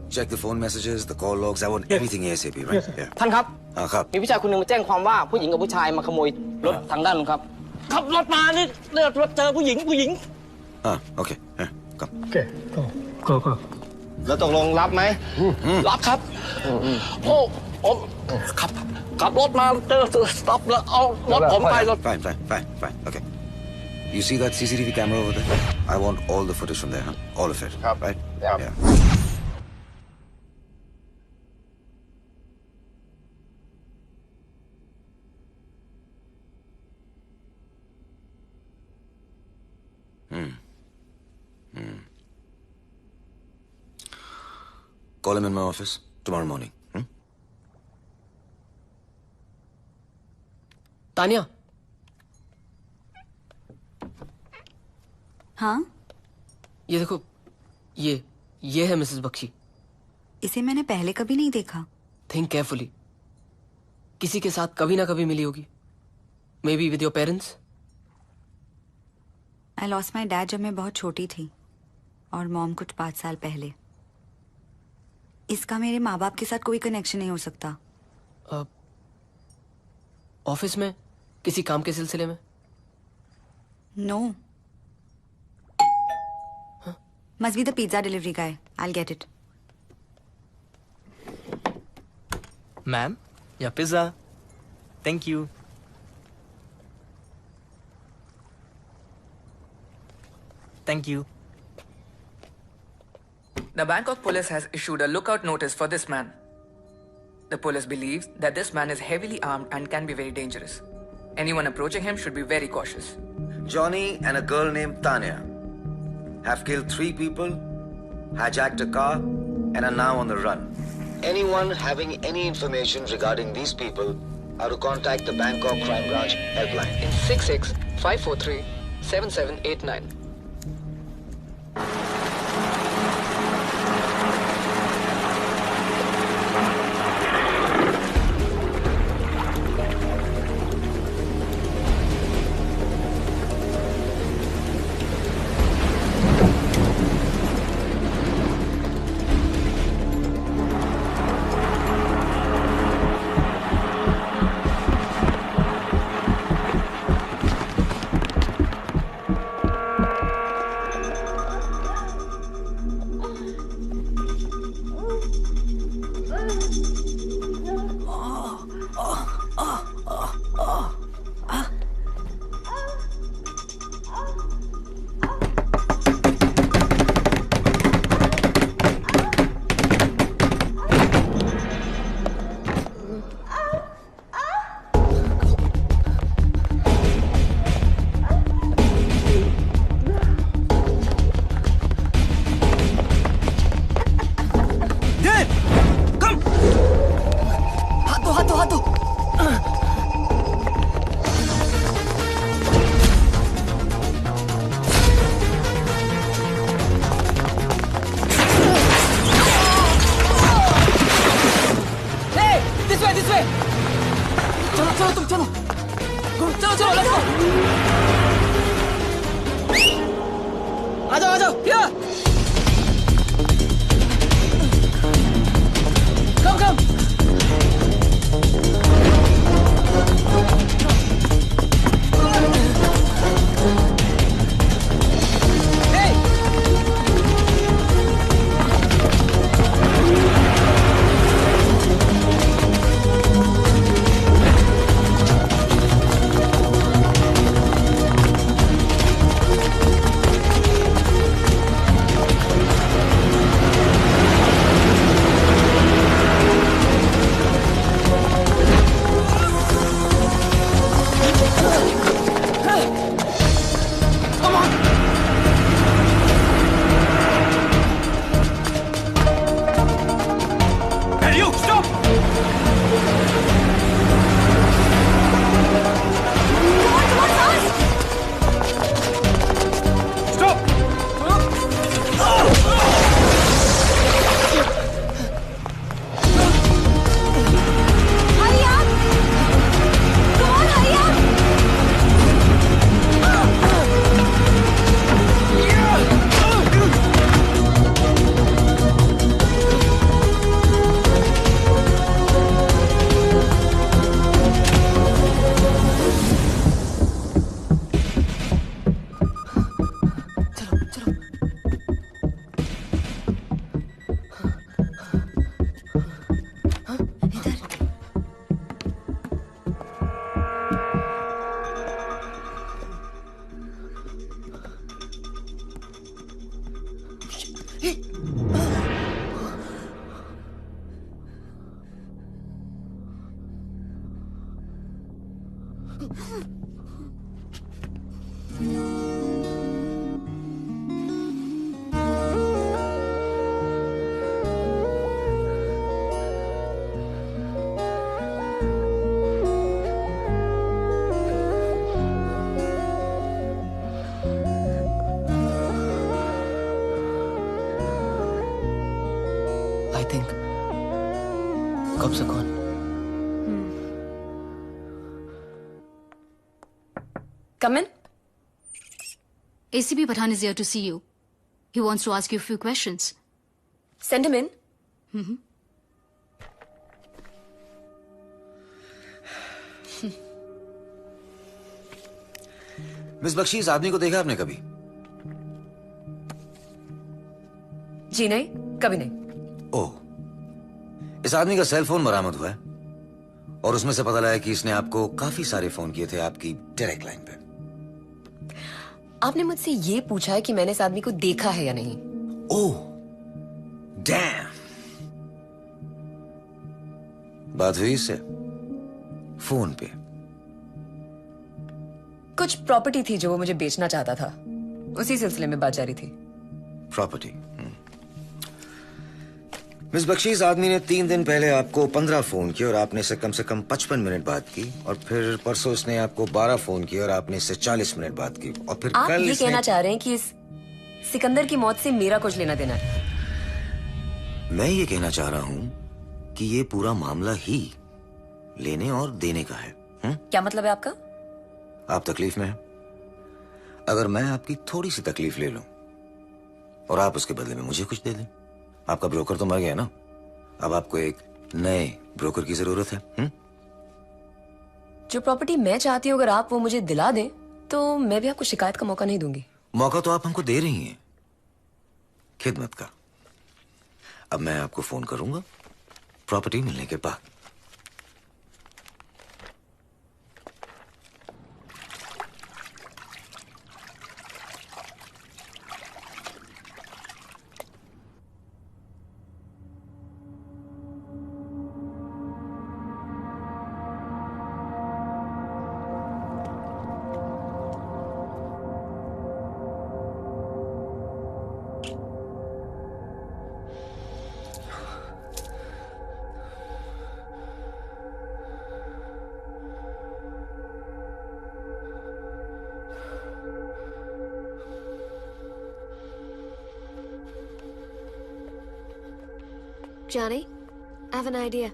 Check the phone messages, the call logs. I want everything ASAP, right? Yes, sir. Yeah. ท่านครับ ครับ มีผู้ชายคนหนึ่งมาแจ้งความว่าผู้หญิงกับผู้ชายมาขโมยรถทางด้านนู้นครับ ขับรถมานี่รถเจอผู้หญิง Okay. Yeah, come. Okay, go. แล้วตกลงรับไหม รับครับ โอ้ขับรถมาเจอสต็อปแล้วเอารถผมไปรถ Fine. Okay. You see that CCTV camera over there? I want all the footage from there, huh? All of it. Right? Yeah. Call him in my office tomorrow morning. Tania. हाँ? ये देखो, ये है Mrs Bakshi. इसे मैंने पहले कभी नहीं देखा। Think carefully. किसी के साथ कभी ना कभी मिली होगी। Maybe with your parents. I lost my dad जब मैं बहुत छोटी थी और मॉम कुछ 5 साल पहले। इसका मेरे माँ बाप के साथ कोई कनेक्शन नहीं हो सकता। ऑफिस में किसी काम के सिलसिले में? No, must be the pizza delivery guy. I'll get it. Ma'am, your pizza. Thank you. Thank you. The Bangkok police has issued a lookout notice for this man. The police believes that this man is heavily armed and can be very dangerous. Anyone approaching him should be very cautious. Johnny and a girl named Tanya have killed 3 people, hijacked a car, and are now on the run. Anyone having any information regarding these people are to contact the Bangkok Crime Branch helpline in 66-543-7789. कब से कौन? Come in. ACP Pathan is here to see you. He wants to ask you a few questions. Send him in. Miss Bakshi, इस आदमी को देखा आपने कभी? जी नहीं, कभी नहीं। ओह, इस आदमी का सेल फोन बरामद हुआ है और उसमें से पता लगा कि इसने आपको काफी सारे फोन किए थे आपकी डायरेक्ट लाइन पे। आपने मुझसे ये पूछा है कि मैंने इस आदमी को देखा है या नहीं? ओह, डैम। बात हुई इससे फोन पे? कुछ प्रॉपर्टी थी जो वो मुझे बेचना चाहता था, उसी सिलसिले में बात जारी थी। प्रॉपर्टी? मिस बख्शी, इस आदमी ने 3 दिन पहले आपको 15 फोन किए और आपने से कम 55 मिनट बात की, और फिर परसों इसने आपको 12 फोन किए और आपने इससे 40 मिनट बात की, और फिर आप कल ये कहना चाह रहे हैं कि इस सिकंदर की मौत से मेरा कुछ लेना देना है? मैं ये कहना चाह रहा हूं कि ये पूरा मामला ही लेने और देने का है। क्या मतलब है आपका? आप तकलीफ में हैं। अगर मैं आपकी थोड़ी सी तकलीफ ले लूं और आप उसके बदले में मुझे कुछ दे दें, आपका ब्रोकर तो मर गया ना, अब आपको एक नए ब्रोकर की जरूरत है। जो प्रॉपर्टी मैं चाहती हूँ अगर आप वो मुझे दिला दें तो मैं भी आपको शिकायत का मौका नहीं दूंगी। मौका तो आप हमको दे रही हैं, खिदमत का। अब मैं आपको फोन करूंगा प्रॉपर्टी मिलने के बाद। Johnny, I have an idea.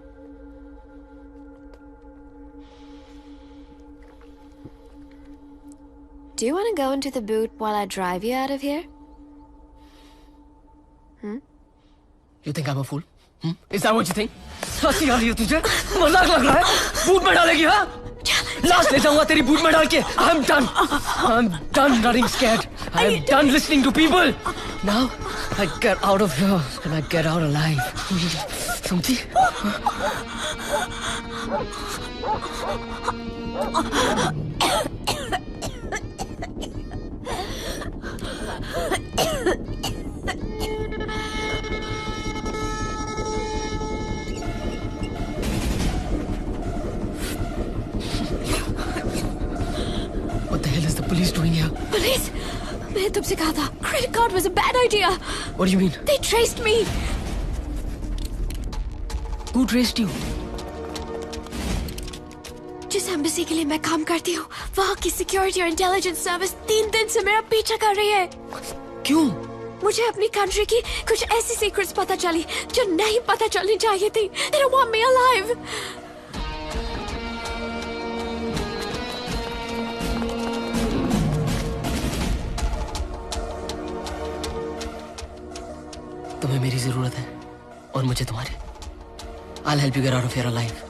Do you want to go into the boot while I drive you out of here? You think I'm a fool? Is that what you think? हंसी आ रही है तुझे? मजाक लग रहा है? बूट में डालेगी हाँ? लाश ले जाऊंगा तेरी बूट में डाल के। I'm done. I'm done running scared. I'm done listening to people. Now I get out of here and I get out alive. समझी? What the hell is the police doing here? Police? मैंने तुमसे कहा था credit card was a bad idea. What do you mean? They traced me. Who traced you? जिस embassy के लिए मैं काम करती हूँ वहाँ की सिक्योरिटी और इंटेलिजेंस सर्विस 3 दिन से मेरा पीछा कर रही है। क्यों? मुझे अपनी कंट्री की कुछ ऐसी सीक्रेट्स पता चली जो नहीं पता चलनी चाहिए थी। They don't want me alive. तुम्हें मेरी जरूरत है और मुझे तुम्हारी। I'll help you get out of here alive.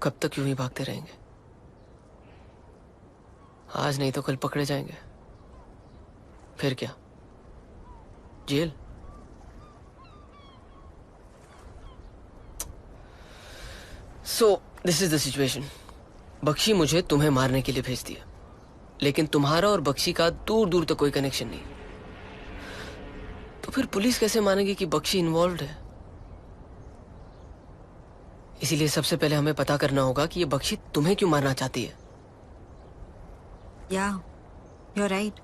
कब तक यूं ही भागते रहेंगे? आज नहीं तो कल पकड़े जाएंगे, फिर क्या, जेल? So this is the situation. Bakshi मुझे तुम्हें मारने के लिए भेज दिया, लेकिन तुम्हारा और बख्शी का दूर दूर तक कोई कनेक्शन नहीं। तो फिर पुलिस कैसे मानेगी कि बख्शी इन्वॉल्व्ड है? इसीलिए सबसे पहले हमें पता करना होगा कि ये बख्शी तुम्हें क्यों मारना चाहती है। या यू आर राइट,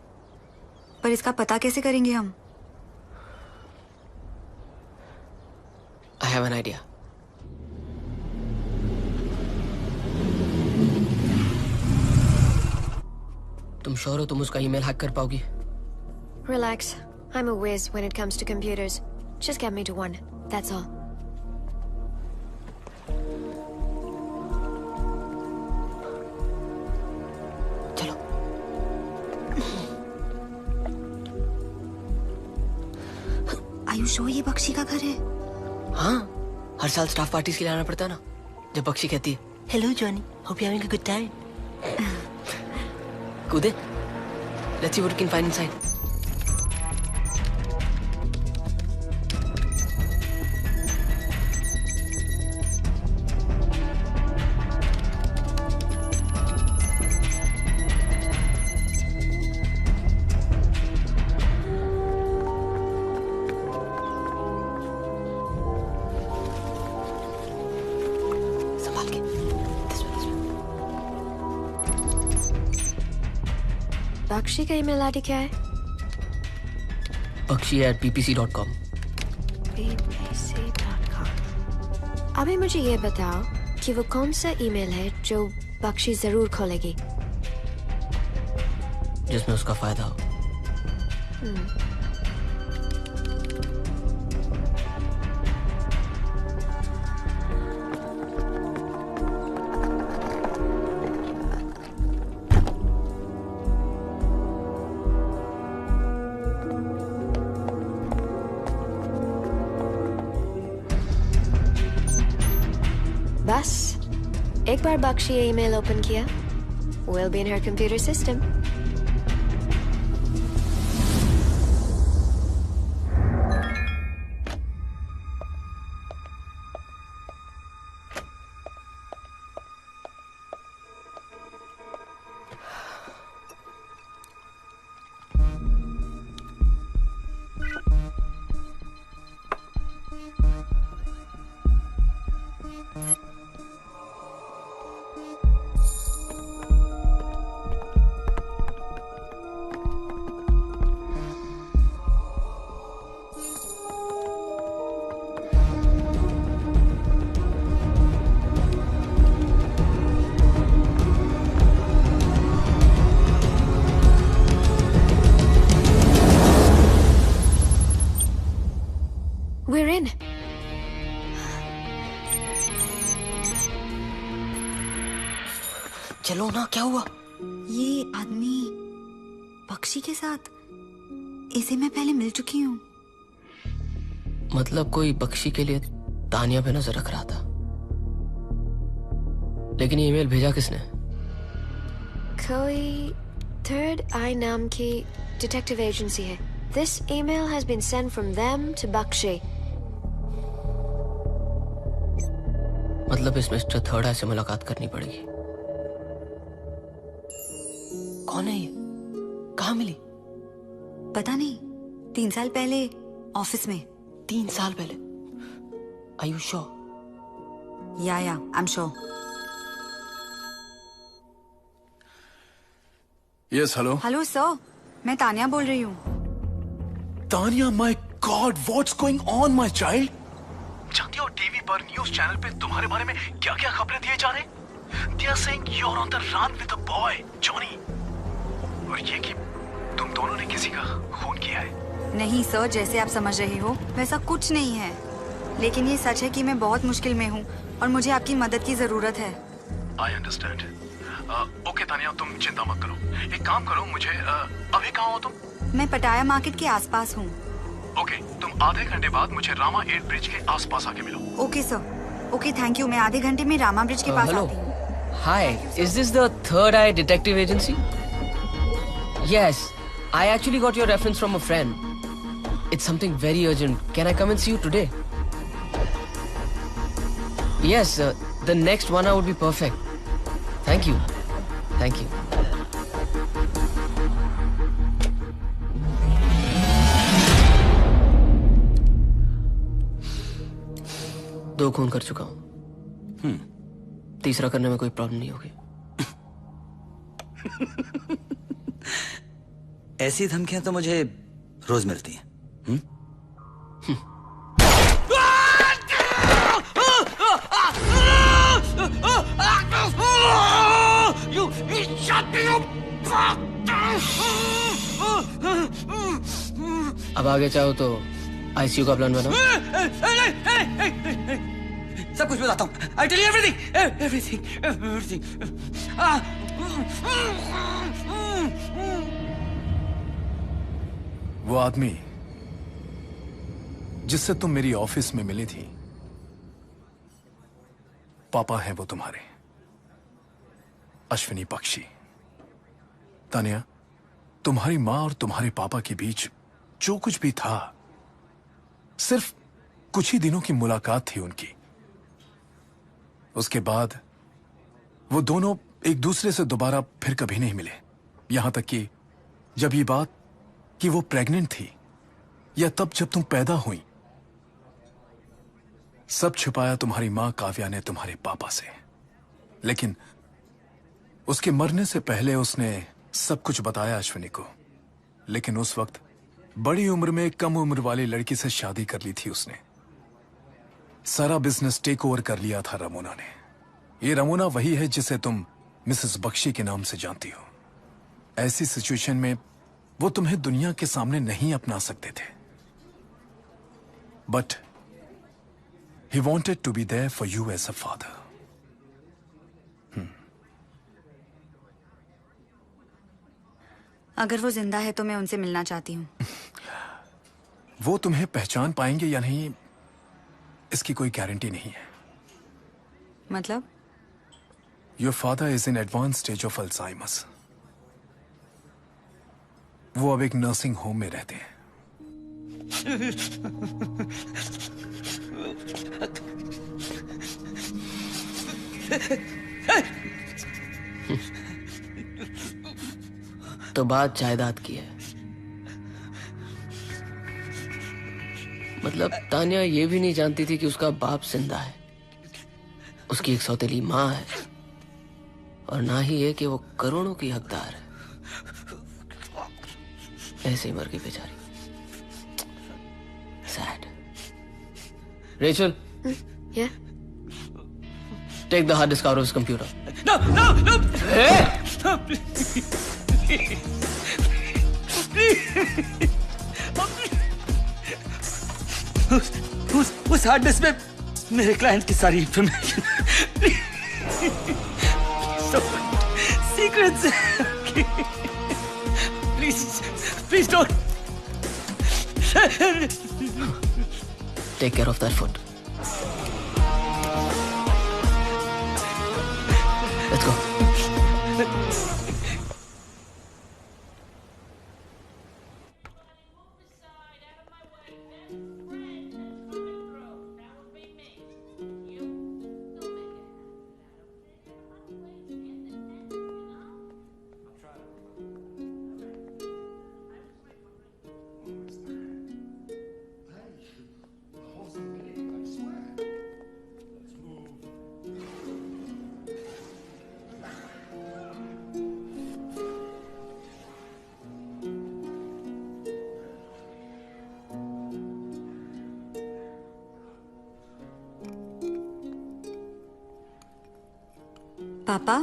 पर इसका पता कैसे करेंगे हम? I have an idea. तुम श्योर हो तुम उसका ईमेल हैक कर पाओगी? Relax. I'm a whiz when it comes to computers. Just get me to one. That's all. Are you sure ये बख्शी का घर है? हाँ, हर साल स्टाफ पार्टीज के लिए आना पड़ता है ना, जब बख्शी कहती है hello Johnny, hope you having a good time. कूदे, let's see what we can find inside. Bakshi का ईमेल आईडी क्या है? bakshi@ppc.com। ppc.com। अभी मुझे ये बताओ कि वो कौन सा ईमेल है जो बख्शी जरूर खोलेगी? जिसमें उसका फायदा हो। बस एक बार बख्शी ये ईमेल ओपन किया, we'll be in her computer system. We're in. चलो ना, क्या हुआ? ये आदमी बख्शी के साथ, इसे मैं पहले मिल चुकी हूँ। मतलब कोई बख्शी के लिए तानिया पे नजर रख रहा था, लेकिन ये ईमेल भेजा किसने? कोई थर्ड आई नाम की डिटेक्टिव एजेंसी है। This email has been sent from them to Bakshi. मतलब इस मिस्टर थर्ड आई से मुलाकात करनी पड़ेगी। कौन है ये? कहाँ मिली? पता नहीं, 3 साल पहले ऑफिस में। 3 साल पहले? Are you sure? Yeah, I'm sure. Yes, hello. Hello sir, मैं तानिया बोल रही हूँ। Tania, my God, what's going on, my child? जानती हो टीवी पर न्यूज चैनल पे तुम्हारे बारे में क्या क्या खबरें दिए जा रहे? They are saying you're on the run with a boy, Johnny. और ये कि तुम दोनों ने किसी का खून किया है। नहीं सर, जैसे आप समझ रहे हो वैसा कुछ नहीं है, लेकिन ये सच है कि मैं बहुत मुश्किल में हूँ और मुझे आपकी मदद की जरूरत है। I understand. ओके तानिया, तुम चिंता मत करो। एक काम करो, मुझे अभी कहाँ हो तुम? मैं पटाया मार्केट के आसपास हूँ। ओके, तुम आधे घंटे बाद मुझे रामा 8 ब्रिज के आसपास आके मिलो। Okay sir. Okay thank you, मैं आधे घंटे में रामा ब्रिज के पास hello. आती हूँ। Hi, is this the Third Eye Detective Agency? Yes, I actually got your reference from a friend. It's something very urgent. Can I come and see you today? Yes, the next 1 hour would be perfect. Thank you. Thank you. दो खून कर चुका हूँ। तीसरा करने में कोई problem नहीं होगी। ऐसी धमकियां तो मुझे रोज मिलती हैं। अब आगे चाहो तो आईसीयू का प्लान बनाओ। सब कुछ बताता हूँ। I tell you everything. वो आदमी जिससे तुम मेरी ऑफिस में मिली थी, पापा हैं वो तुम्हारे, अश्विनी बख्शी। तानिया, तुम्हारी माँ और तुम्हारे पापा के बीच जो कुछ भी था, सिर्फ कुछ ही दिनों की मुलाकात थी उनकी। उसके बाद वो दोनों एक दूसरे से दोबारा फिर कभी नहीं मिले। यहां तक कि जब ये बात कि वो प्रेग्नेंट थी, या तब जब तुम पैदा हुई, सब छिपाया तुम्हारी मां काव्या ने तुम्हारे पापा से। लेकिन उसके मरने से पहले उसने सब कुछ बताया अश्विनी को। लेकिन उस वक्त बड़ी उम्र में कम उम्र वाली लड़की से शादी कर ली थी उसने। सारा बिजनेस टेक ओवर कर लिया था रमोना ने। ये रमोना वही है जिसे तुम मिसेस बख्शी के नाम से जानती हो। ऐसी सिचुएशन में वो तुम्हें दुनिया के सामने नहीं अपना सकते थे, but he wanted to be there for you as a father. अगर वो जिंदा है तो मैं उनसे मिलना चाहती हूँ। वो तुम्हें पहचान पाएंगे या नहीं, इसकी कोई गारंटी नहीं है। मतलब? Your father is in advance stage of Alzheimer's. वो अब एक नर्सिंग होम में रहते हैं। तो बात जायदाद की है। मतलब तानिया ये भी नहीं जानती थी कि उसका बाप जिंदा है, उसकी एक सौतेली माँ है, और ना ही ये कि वो करोड़ों की हकदार है। ऐसे ही मर गई बेचारी। Sad. Rachel, Yeah? take the hard disk out of his computer. No! Hey! उस हार्ड डिस्क में मेरे क्लाइंट की सारी information, secrets. Please don't. Take care of that foot. Let's go. पापा,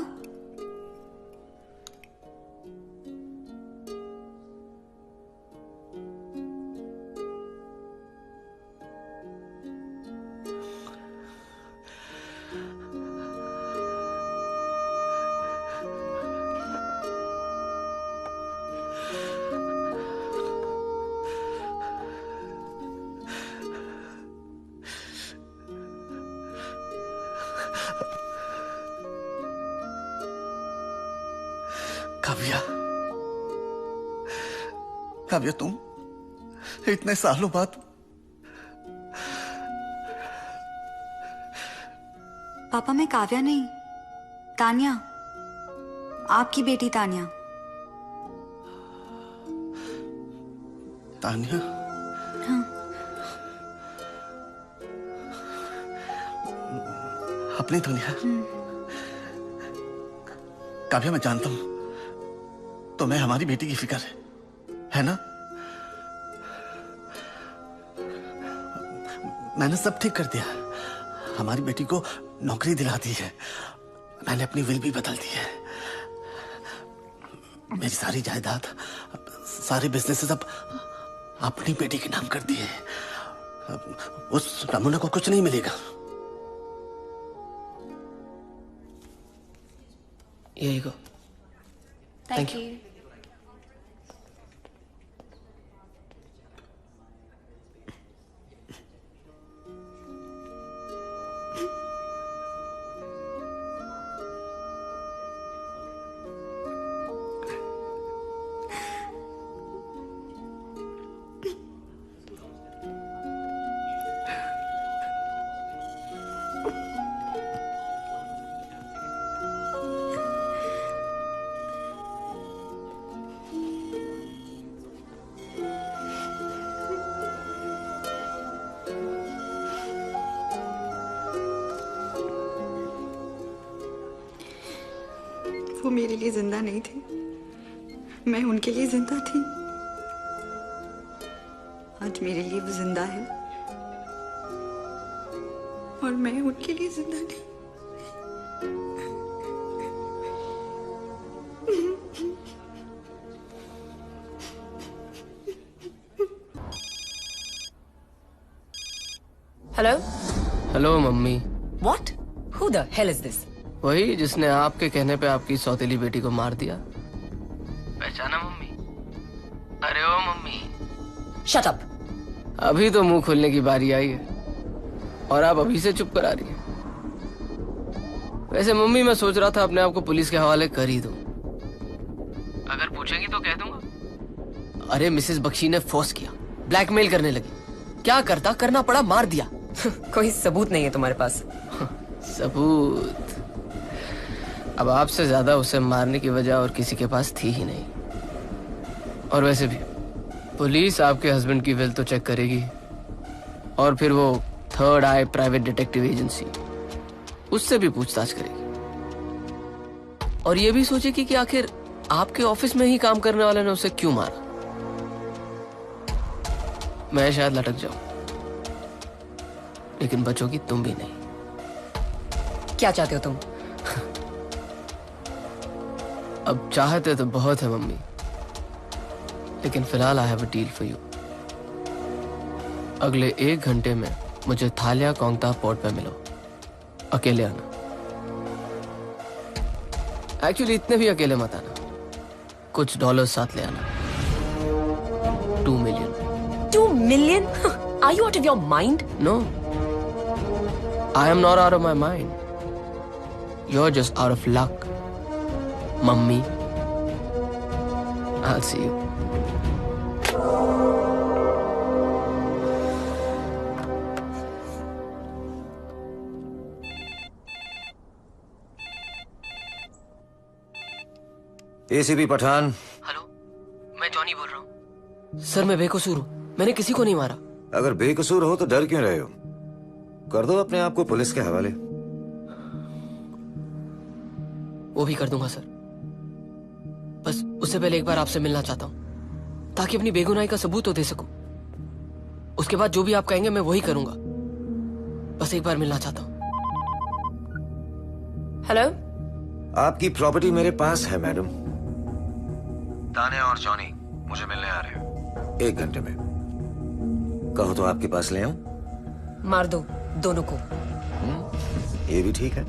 काव्या, काव्या तुम इतने सालों बाद। पापा मैं काव्या नहीं, तान्या, आपकी बेटी तान्या। तान्या? हाँ। अपनी दुनिया। काव्या मैं जानता हूं तुम्हें हमारी बेटी की फिक्र है ना? मैंने सब ठीक कर दिया, हमारी बेटी को नौकरी दिला दी है, मैंने अपनी विल भी बदल दी है, मेरी सारी जायदाद, सारे बिजनेसेस अब अपनी बेटी के नाम कर दिए। उस रमुना को कुछ नहीं मिलेगा। यही को। Thank you. वो मेरे लिए जिंदा नहीं थे, मैं उनके लिए जिंदा थी। आज मेरे लिए वो जिंदा है और मैं उनके लिए जिंदा नहीं। Hello. Hello mummy. What? Who the hell is this? वही जिसने आपके कहने पे आपकी सौतेली बेटी को मार दिया। पहचाना मम्मी? अरे ओ मम्मी। Shut up. अभी तो मुंह खोलने की बारी आई है और आप अभी से चुप करा रही हैं। वैसे मम्मी मैं सोच रहा था अपने आप को पुलिस के हवाले कर ही दूं। अगर पूछेंगी तो कह दूंगा अरे मिसेस बख्शी ने फोर्स किया, ब्लैकमेल करने लगी, क्या करता, करना पड़ा, मार दिया। कोई सबूत नहीं है तुम्हारे पास? सबूत? अब आपसे ज्यादा उसे मारने की वजह और किसी के पास थी ही नहीं। और वैसे भी पुलिस आपके हस्बैंड की विल तो चेक करेगी और फिर वो थर्ड आई प्राइवेट डिटेक्टिव एजेंसी, उससे भी पूछताछ करेगी और ये भी सोचेगी कि आखिर आपके ऑफिस में ही काम करने वाले ने उसे क्यों मारा। मैं शायद लटक जाऊं, लेकिन बचोगी तुम भी नहीं। क्या चाहते हो तुम? अब चाहते तो बहुत है मम्मी, लेकिन फिलहाल I have a deal for you. अगले 1 घंटे में मुझे थालिया कोंगता पोर्ट पे मिलो, अकेले आना। एक्चुअली इतने भी अकेले मत आना, कुछ डॉलर्स साथ ले आना। 2 million. 2 million? Are you out of your mind? No, I am not out of my mind. You're just out of luck, mummy. I'll see you. ACP Pathan. Hello, मैं जॉनी बोल रहा हूँ। सर मैं बेकसूर हूँ, मैंने किसी को नहीं मारा। अगर बेकसूर हो तो डर क्यों रहे हो? कर दो अपने आप को पुलिस के हवाले। वो भी कर दूंगा सर, बस उससे पहले एक बार आपसे मिलना चाहता हूँ ताकि अपनी बेगुनाही का सबूत तो दे सकूं। उसके बाद जो भी आप कहेंगे मैं वही करूंगा। बस एक बार मिलना चाहता हूँ। हेलो। आपकी प्रॉपर्टी मेरे पास है मैडम। तान्या और जॉनी मुझे मिलने आ रहे हैं 1 घंटे में। कहो तो आपके पास ले आऊं? मार दो दोनों को। ये भी ठीक है।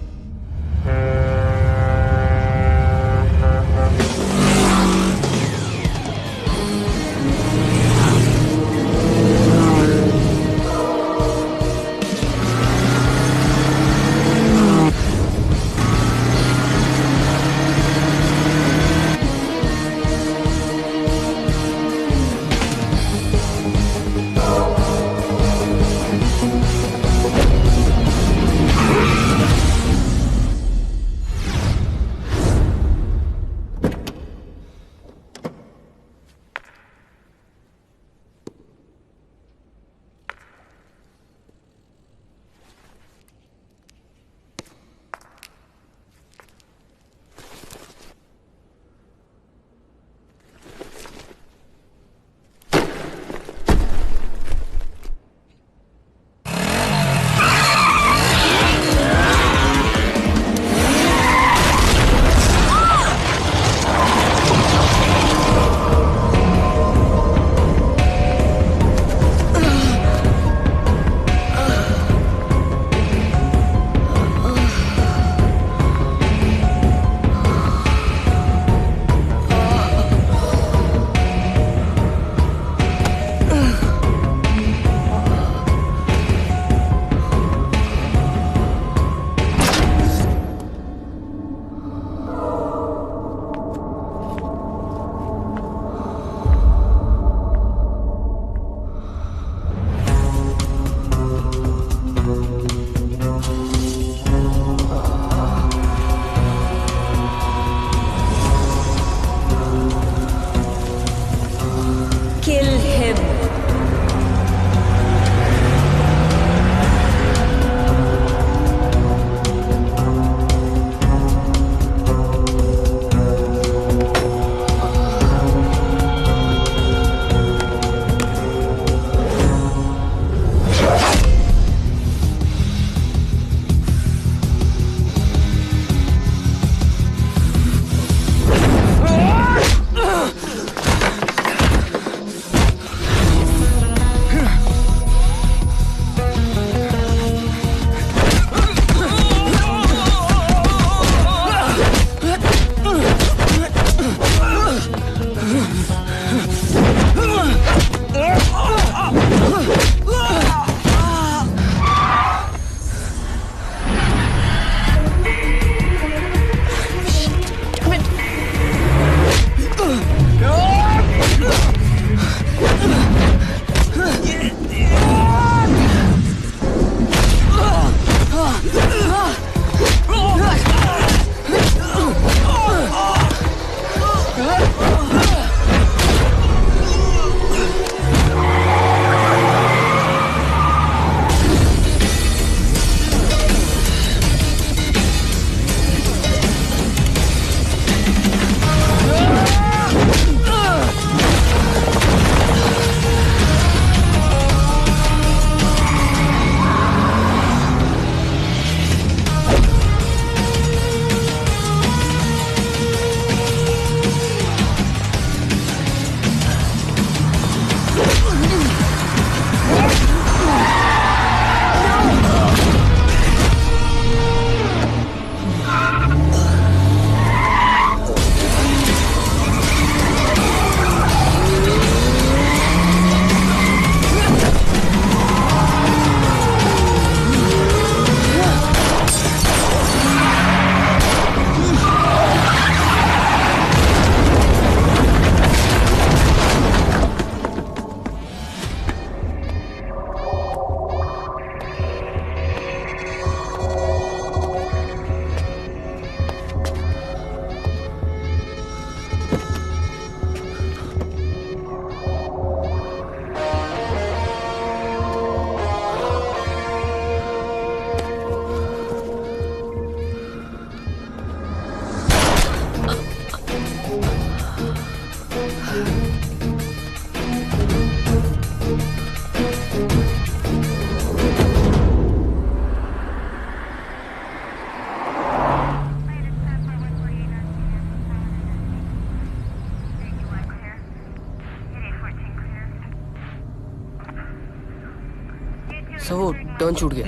सर वो टर्न छूट गया।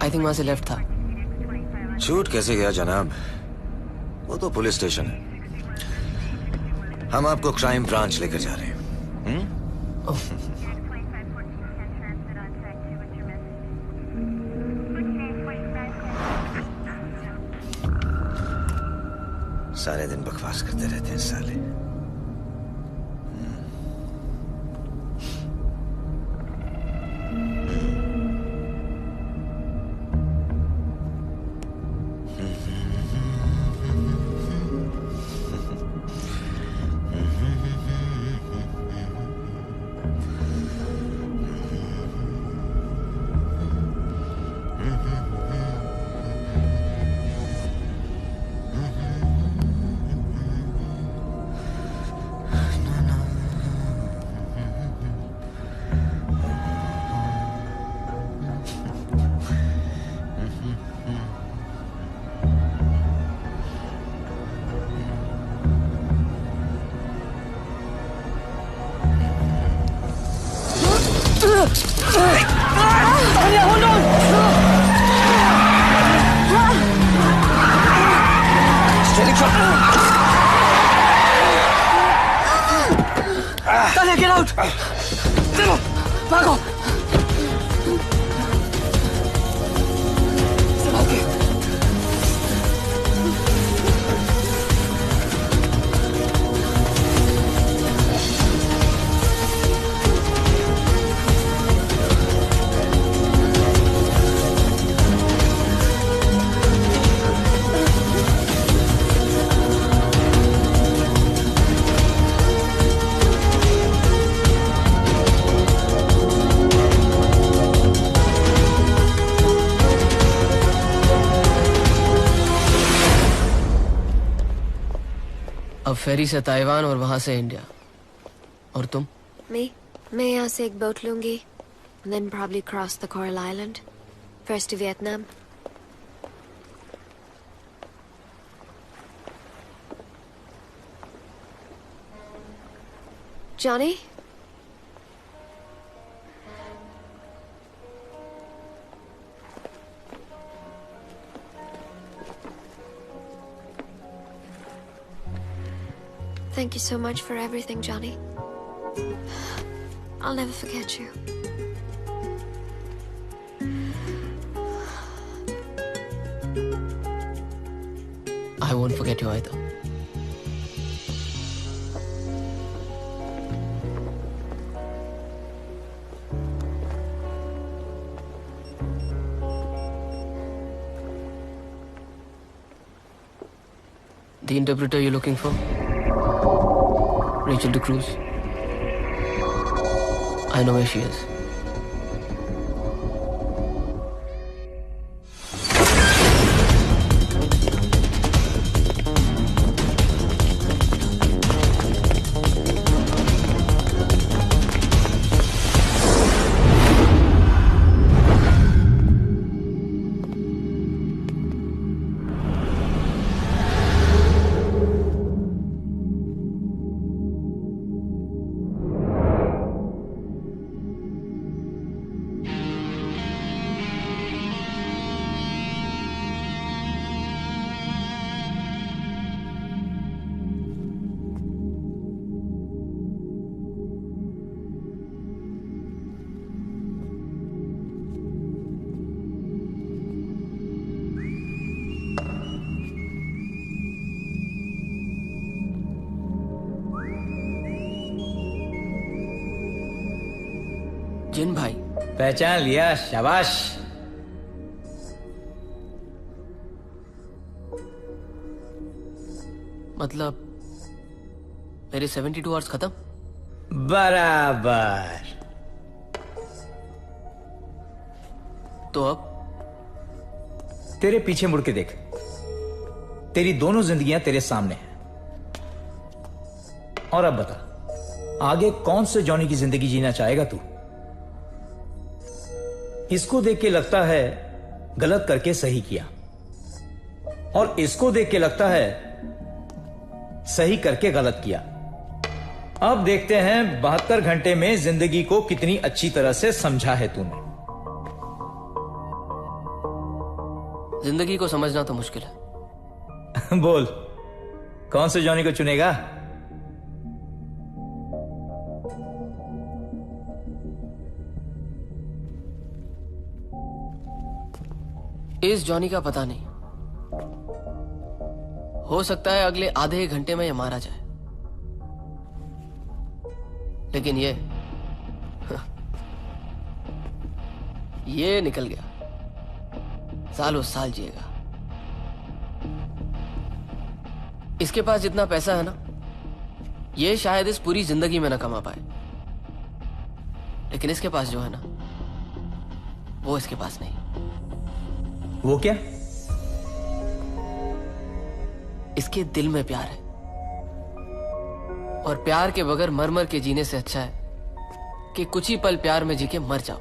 आई थिंक वहां से लेफ्ट था। छूट कैसे गया जनाब? वो तो पुलिस स्टेशन है। हम आपको क्राइम ब्रांच लेकर जा रहे हैं। सारे दिन बकवास करते रहते हैं साले। Tanya, hold on! Steady, truck! Tanya, get out! Chalo, भागो! संभाल के! अब फेरी से ताइवान और वहां से इंडिया। और तुम? मैं यहाँ से एक बोट लूंगी, then probably cross the Coral Island, first to Vietnam. Johnny? Thank you so much for everything, Johnny. I'll never forget you. I won't forget you either. The interpreter you're looking for? Rachel DeCruz. I know where she is. जिन भाई। पहचान लिया, शाबाश। मतलब मेरे 72 hours खत्म? बराबर। तो अब तेरे पीछे मुड़ के देख, तेरी दोनों जिंदगियां तेरे सामने हैं। और अब बता, आगे कौन से जॉनी की जिंदगी जीना चाहेगा तू? इसको देख के लगता है गलत करके सही किया, और इसको देख के लगता है सही करके गलत किया। अब देखते हैं 72 घंटे में जिंदगी को कितनी अच्छी तरह से समझा है तूने। जिंदगी को समझना तो मुश्किल है। बोल, कौन से जॉनी को चुनेगा? इस जॉनी का पता नहीं, हो सकता है अगले आधे घंटे में ये मारा जाए, लेकिन ये निकल गया, सालों साल जिएगा। इसके पास जितना पैसा है ना, ये शायद इस पूरी जिंदगी में ना कमा पाए, लेकिन इसके पास जो है ना, वो इसके पास नहीं। वो क्या? इसके दिल में प्यार है, और प्यार के बगैर मर मर के जीने से अच्छा है कि कुछ ही पल प्यार में जी के मर जाओ।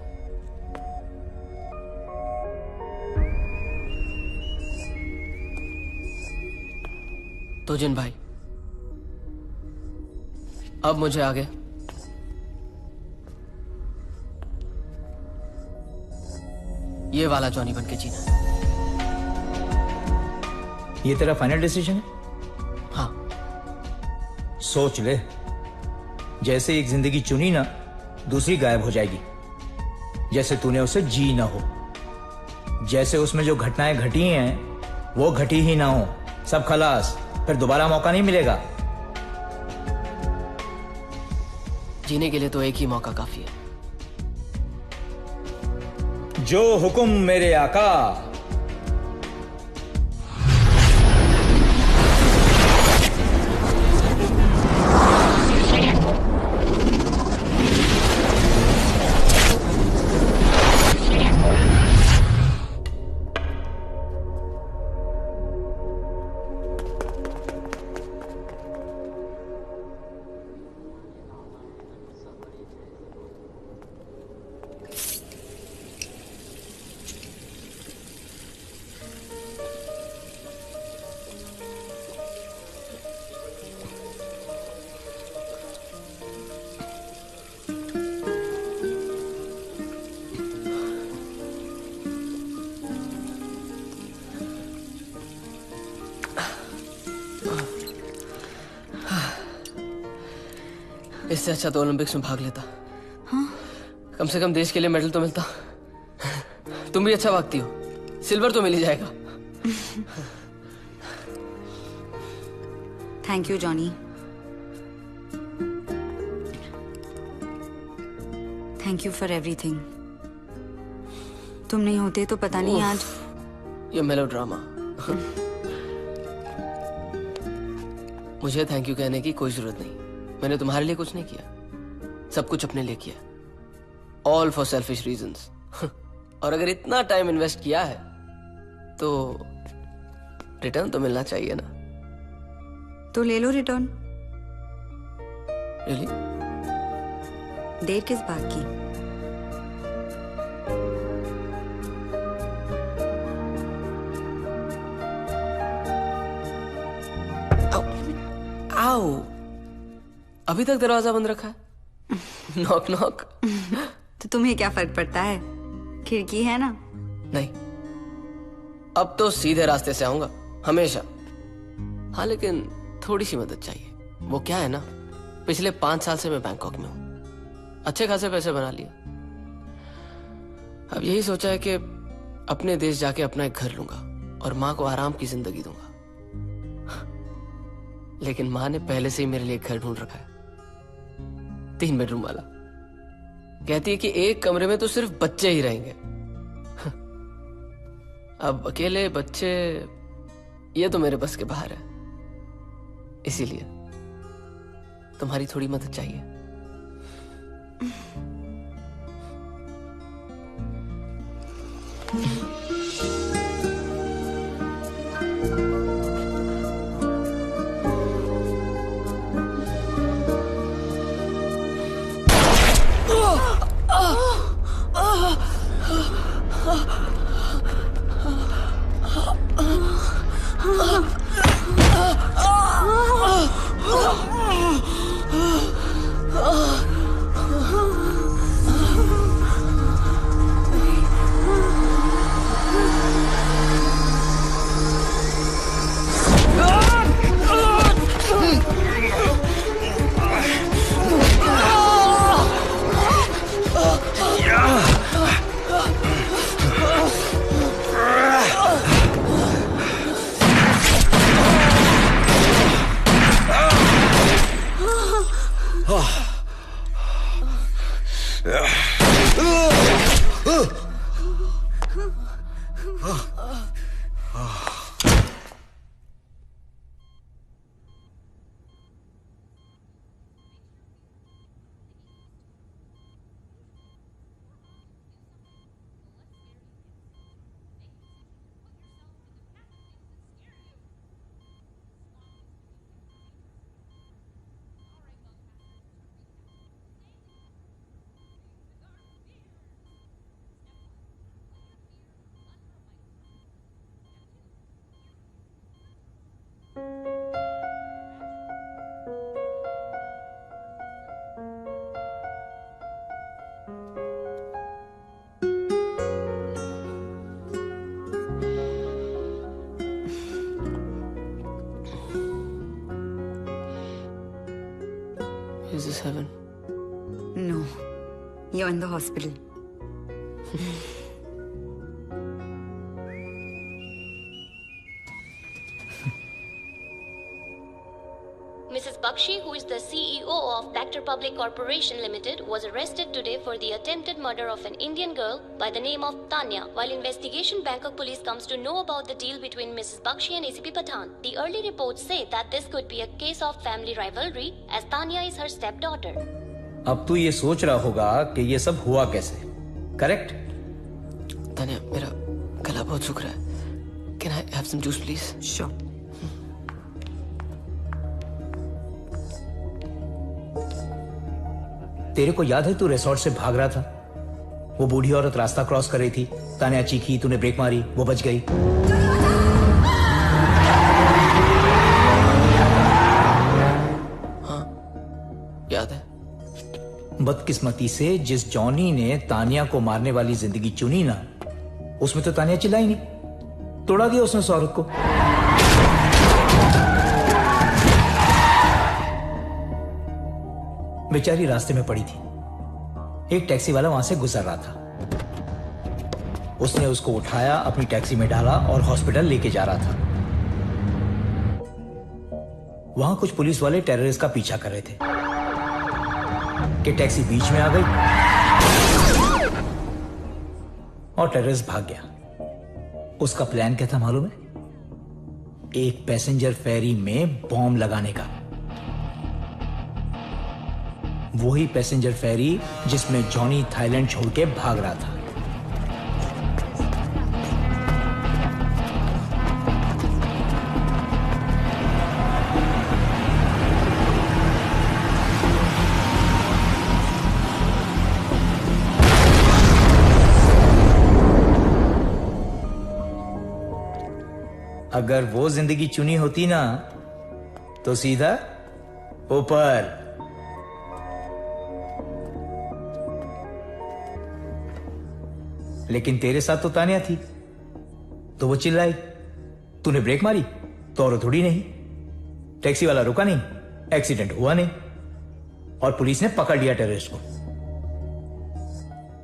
तो जिन भाई, अब मुझे आगे ये वाला जॉनी बन के जीना है। ये तेरा फाइनल डिसीजन है? हाँ। सोच ले, जैसे एक जिंदगी चुनी ना, दूसरी गायब हो जाएगी। जैसे तूने उसे जी ना हो, जैसे उसमें जो घटनाएं घटी हैं वो घटी ही ना हो, सब खलास, फिर दोबारा मौका नहीं मिलेगा। जीने के लिए तो एक ही मौका काफी है। जो हुक्म मेरे आका। इससे अच्छा तो ओलंपिक्स में भाग लेता। हाँ? कम से कम देश के लिए मेडल तो मिलता। तुम भी अच्छा भागती हो, सिल्वर तो मिल ही जाएगा। Thank you Johnny, thank you for everything. तुम नहीं होते तो पता नहीं आज ये मेलोड्रामा। मुझे थैंक यू कहने की कोई जरूरत नहीं। मैंने तुम्हारे लिए कुछ नहीं किया, सब कुछ अपने लिए किया, ऑल फॉर सेल्फिश रीजंस। और अगर इतना टाइम इन्वेस्ट किया है तो रिटर्न तो मिलना चाहिए ना। तो ले लो रिटर्न। रियली? देर किस बात की? आओ, अभी तक दरवाजा बंद रखा है। Knock knock. तो तुम्हें क्या फर्क पड़ता है, खिड़की है ना। नहीं, अब तो सीधे रास्ते से आऊंगा हमेशा। हाँ, लेकिन थोड़ी सी मदद चाहिए। वो क्या है ना, पिछले 5 साल से मैं बैंकॉक में हूं, अच्छे खासे पैसे बना लिए। अब यही सोचा है कि अपने देश जाके अपना एक घर लूंगा और माँ को आराम की जिंदगी दूंगा। लेकिन माँ ने पहले से ही मेरे लिए एक घर ढूंढ रखा है, 3 बेडरूम वाला। कहती है कि एक कमरे में तो सिर्फ बच्चे ही रहेंगे। अब अकेले बच्चे, ये तो मेरे बस के बाहर है। इसीलिए तुम्हारी थोड़ी मदद चाहिए। is heaven. No, you're in the hospital. Mrs. Bakshi, who is the CEO of Bacter Public Corporation Limited, was arrested today for the attempted murder of an Indian girl by the name of Tanya. While investigation, Bangkok police comes to know about the deal between Mrs. Bakshi and ACP Pathan. The early reports say that this could be a case of family rivalry, as Tanya is her stepdaughter. अब तू ये सोच रहा होगा कि ये सब हुआ कैसे, करेक्ट? तानिया, मेरा गला बहुत सूख रहा है. Can I have some juice, please? Sure. तेरे को याद है तू रिसोर्ट से भाग रहा था? वो बूढ़ी औरत रास्ता क्रॉस कर रही थी, तानिया चीखी, तूने ब्रेक मारी, वो बच गई. हाँ, याद है. बदकिस्मती से जिस जॉनी ने तानिया को मारने वाली जिंदगी चुनी ना, उसमें तो तानिया चिल्लाई नहीं, तोड़ा दिया उसने उस औरत को. बेचारी रास्ते में पड़ी थी. एक टैक्सी वाला वहां से गुजर रहा था. उसने उसको उठाया, अपनी टैक्सी में डाला और हॉस्पिटल लेके जा रहा था. वहां कुछ पुलिस वाले टेररिस्ट का पीछा कर रहे थे कि टैक्सी बीच में आ गई और टेररिस्ट भाग गया. उसका प्लान क्या था मालूम है? एक पैसेंजर फेरी में बॉम्ब लगाने का. वही पैसेंजर फेरी जिसमें जॉनी थाईलैंड छोड़ के भाग रहा था. अगर वो जिंदगी चुनी होती ना तो सीधा ऊपर. लेकिन तेरे साथ तो तानिया थी, तो वो चिल्लाई, तूने ब्रेक मारी तो और थोड़ी नहीं. टैक्सी वाला रुका नहीं, एक्सीडेंट हुआ नहीं और पुलिस ने पकड़ लिया टेररिस्ट को.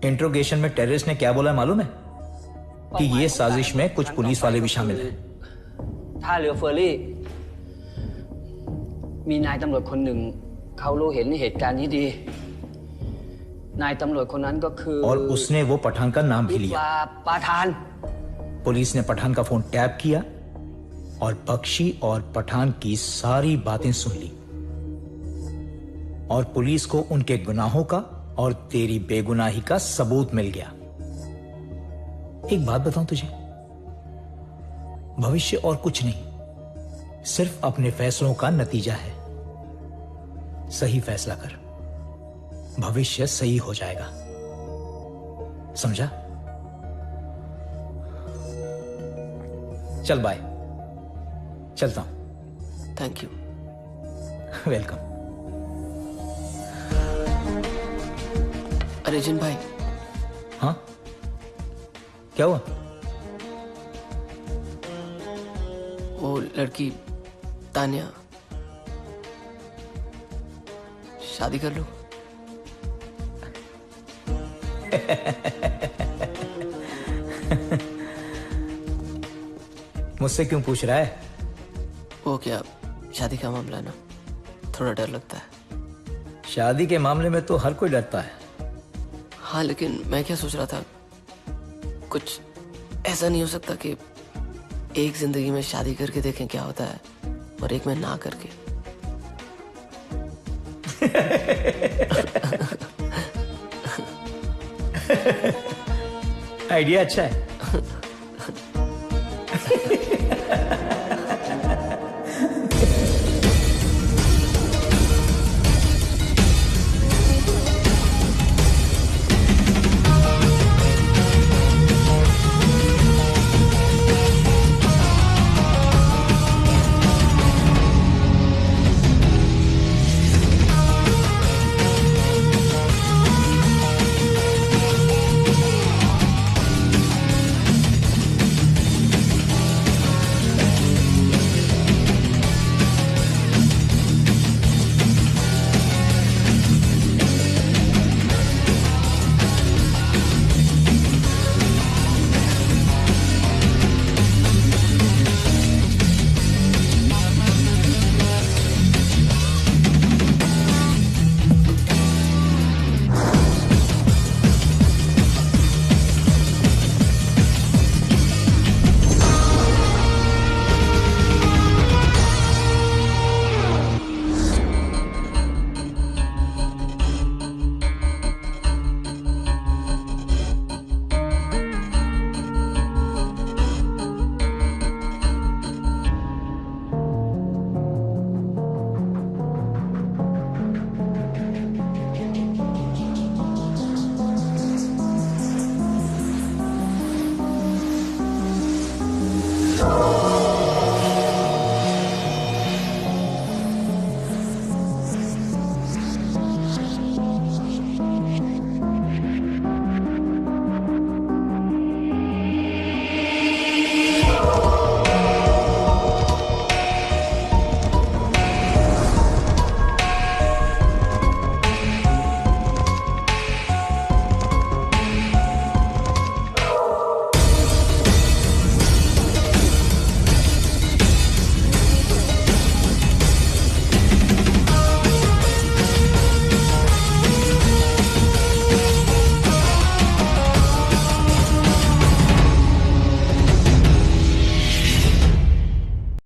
इंट्रोगेशन में टेररिस्ट ने क्या बोला मालूम है? कि ये साजिश में कुछ पुलिस वाले भी शामिल हैं. ท่าเรือเฟอร์รี่มีนายตำรวจคนหนึ่งเขารู้เห็นเหตุการณ์นี้ดีนายตำรวจคนนั้นก็คือ और उसने वो पठान का नाम भी लिया. पठान. पुलिस ने पठान का फोन टैप किया और बख्शी और पठान की सारी बातें सुन ली और पुलिस को उनके गुनाहों का और तेरी बेगुनाही का सबूत मिल गया. एक बात बताऊं तुझे, भविष्य और कुछ नहीं, सिर्फ अपने फैसलों का नतीजा है. सही फैसला कर, भविष्य सही हो जाएगा. समझा? चल बाय, चलता हूं. Thank you. वेलकम. अरे जिन भाई. हाँ, क्या हुआ? वो लड़की तानिया, शादी कर लो. मुझसे क्यों पूछ रहा है? वो क्या, शादी का मामला ना, थोड़ा डर लगता है. शादी के मामले में तो हर कोई डरता है. हाँ, लेकिन मैं क्या सोच रहा था, कुछ ऐसा नहीं हो सकता कि एक जिंदगी में शादी करके देखें क्या होता है और एक में ना करके. आइडिया अच्छा है.